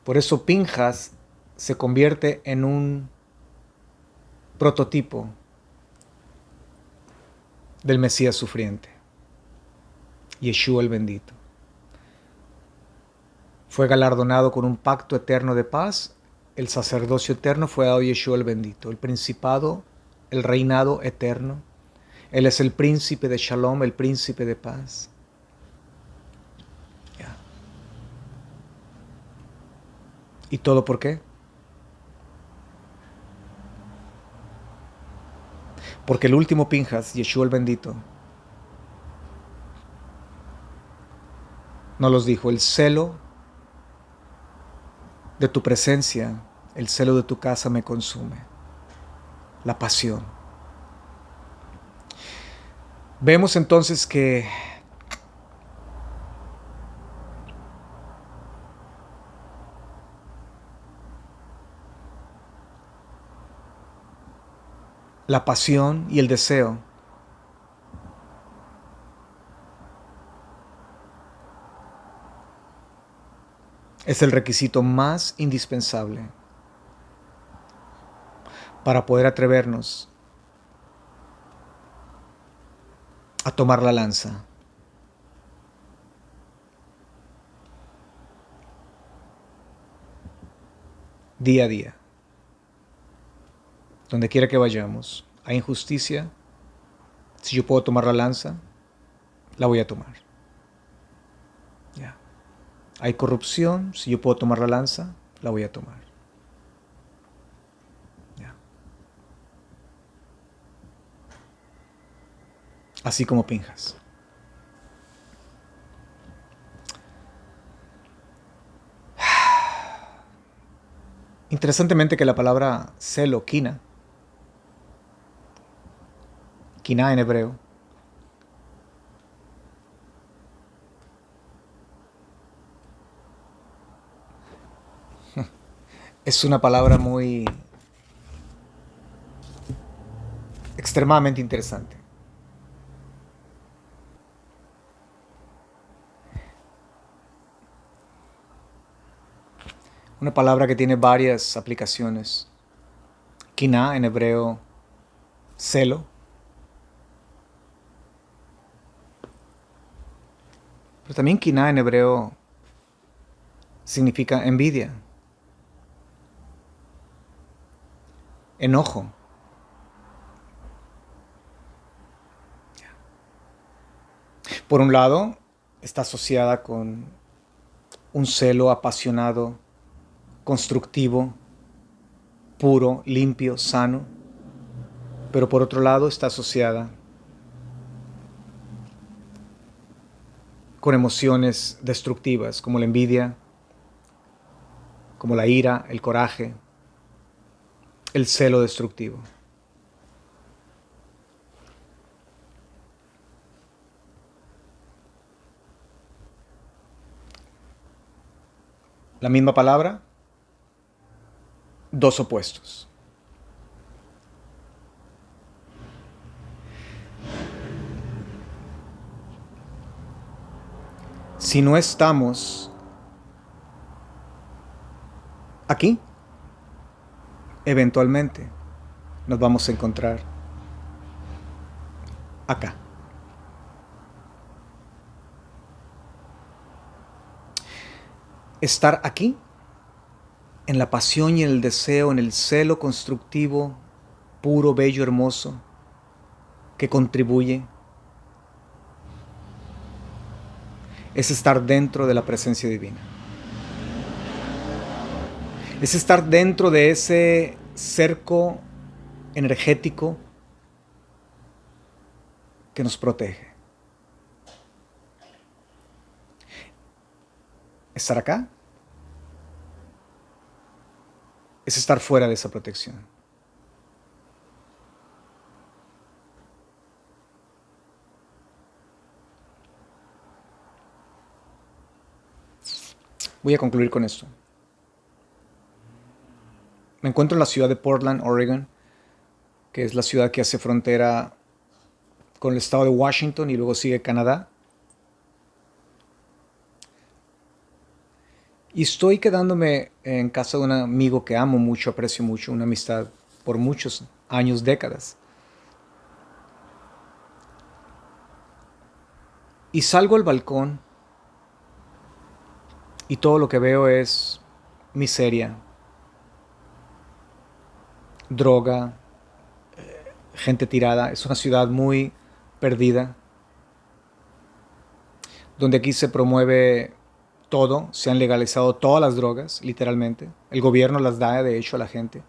Por eso Pinjas se convierte en un prototipo del Mesías sufriente, Yeshua el bendito. Fue galardonado con un pacto eterno de paz. El sacerdocio eterno fue dado a Yeshua el bendito. El principado, el reinado eterno. Él es el príncipe de Shalom, el príncipe de paz. ¿Y todo por qué? Porque el último Pinjas, Yeshua el bendito, nos los dijo: el celo de tu presencia, el celo de tu casa me consume. La pasión. Vemos entonces que la pasión y el deseo es el requisito más indispensable para poder atrevernos a tomar la lanza. Día a día. Donde quiera que vayamos, hay injusticia. Si yo puedo tomar la lanza, la voy a tomar. Hay corrupción. Si yo puedo tomar la lanza, la voy a tomar. Así como Pinjas. Interesantemente que la palabra celo, quina en hebreo, es una palabra muy extremadamente interesante. Una palabra que tiene varias aplicaciones. Quina en hebreo, celo. Pero también quina en hebreo significa envidia, enojo. Por un lado, está asociada con un celo apasionado, constructivo, puro, limpio, sano. Pero por otro lado, está asociada con emociones destructivas, como la envidia, como la ira, el coraje, el celo destructivo. La misma palabra, dos opuestos. Si no estamos aquí, eventualmente nos vamos a encontrar acá. Estar aquí, en la pasión y el deseo, en el celo constructivo, puro, bello, hermoso, que contribuye, es estar dentro de la presencia divina. Es estar dentro de ese cerco energético que nos protege. Estar acá es estar fuera de esa protección. Voy a concluir con esto. Me encuentro en la ciudad de Portland, Oregon, que es la ciudad que hace frontera con el estado de Washington y luego sigue Canadá. Y estoy quedándome en casa de un amigo que amo mucho, aprecio mucho, una amistad por muchos años, décadas. Y salgo al balcón y todo lo que veo es miseria, droga, gente tirada. Es una ciudad muy perdida, donde aquí se promueve todo, se han legalizado todas las drogas, literalmente. El gobierno las da, de hecho, a la gente.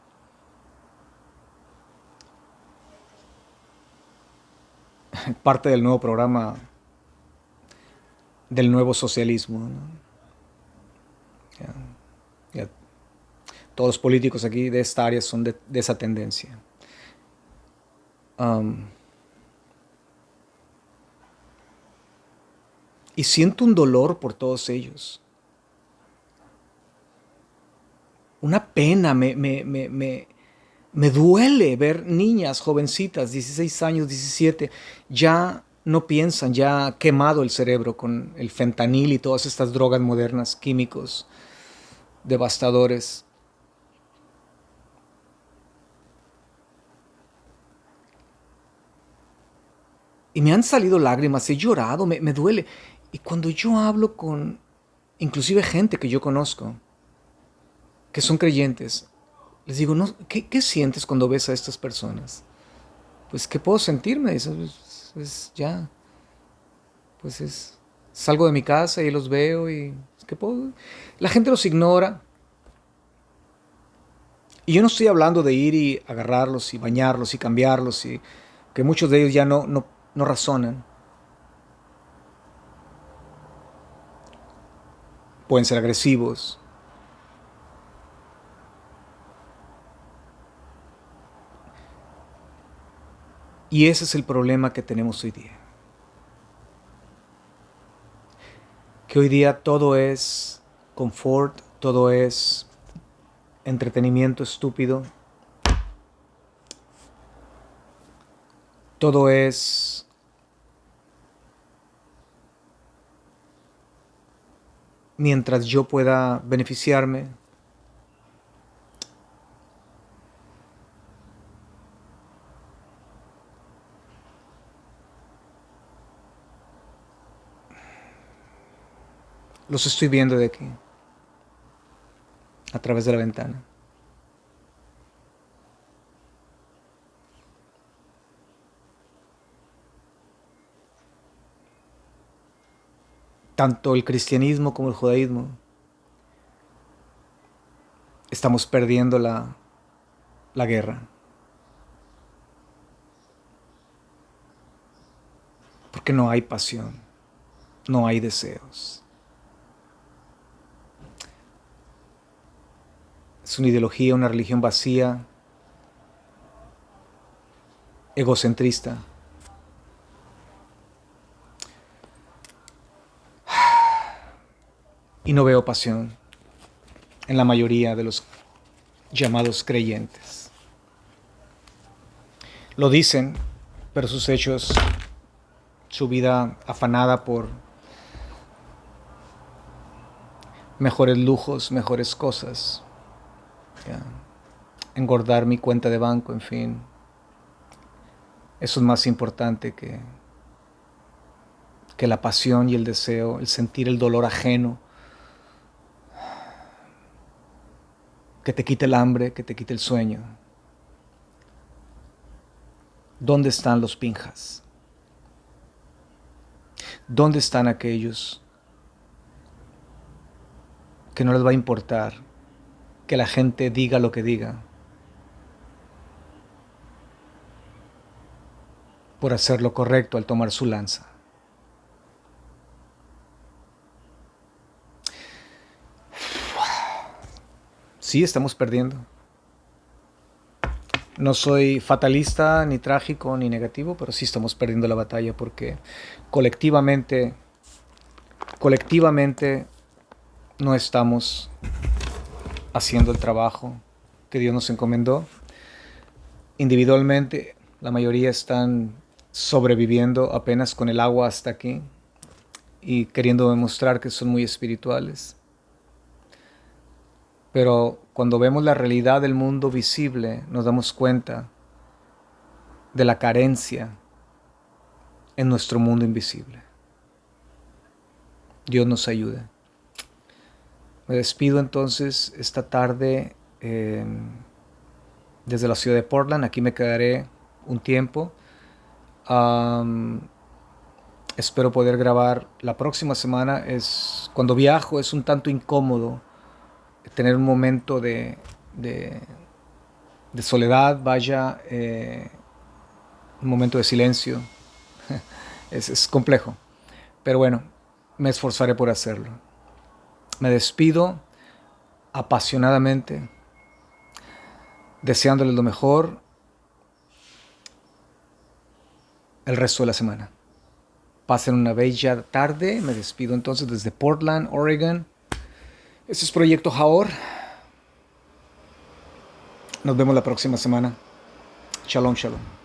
Parte del nuevo programa del nuevo socialismo, ¿no? Ya, ya, todos los políticos aquí de esta área son de esa tendencia. Y siento un dolor por todos ellos. Una pena, me duele ver niñas, jovencitas, 16 años, 17, ya no piensan, ya quemado el cerebro con el fentanil y todas estas drogas modernas, químicos, devastadores. Y me han salido lágrimas, he llorado, me duele. Y cuando yo hablo con inclusive gente que yo conozco, que son creyentes, les digo, no, ¿qué sientes cuando ves a estas personas? Pues, ¿qué puedo sentirme? Ya, pues salgo de mi casa y los veo y, ¿qué puedo? La gente los ignora. Y yo no estoy hablando de ir y agarrarlos y bañarlos y cambiarlos y que muchos de ellos ya no razonan. Pueden ser agresivos. Y ese es el problema que tenemos hoy día. Que hoy día todo es confort, todo es entretenimiento estúpido, todo es mientras yo pueda beneficiarme. Los estoy viendo de aquí, a través de la ventana. Tanto el cristianismo como el judaísmo. Estamos perdiendo la guerra. Porque no hay pasión, no hay deseos. Es una ideología, una religión vacía, egocentrista. Y no veo pasión en la mayoría de los llamados creyentes. Lo dicen, pero sus hechos, su vida afanada por mejores lujos, mejores cosas, engordar mi cuenta de banco, en fin. Eso es más importante que la pasión y el deseo, el sentir el dolor ajeno, que te quite el hambre, que te quite el sueño. ¿Dónde están los pinjas? ¿Dónde están aquellos que no les va a importar que la gente diga lo que diga por hacer lo correcto al tomar su lanza? Sí, estamos perdiendo. No soy fatalista, ni trágico, ni negativo, pero sí estamos perdiendo la batalla porque colectivamente no estamos haciendo el trabajo que Dios nos encomendó. Individualmente, la mayoría están sobreviviendo apenas con el agua hasta aquí y queriendo demostrar que son muy espirituales. Pero cuando vemos la realidad del mundo visible, nos damos cuenta de la carencia en nuestro mundo invisible. Dios nos ayude. Me despido entonces esta tarde desde la ciudad de Portland. Aquí me quedaré un tiempo. Espero poder grabar la próxima semana. Cuando viajo es un tanto incómodo tener un momento de soledad, un momento de silencio. Es complejo, pero bueno, me esforzaré por hacerlo. Me despido apasionadamente, deseándoles lo mejor el resto de la semana. Pasen una bella tarde. Me despido entonces desde Portland, Oregon. Este es Proyecto Jaor. Nos vemos la próxima semana. Shalom, shalom.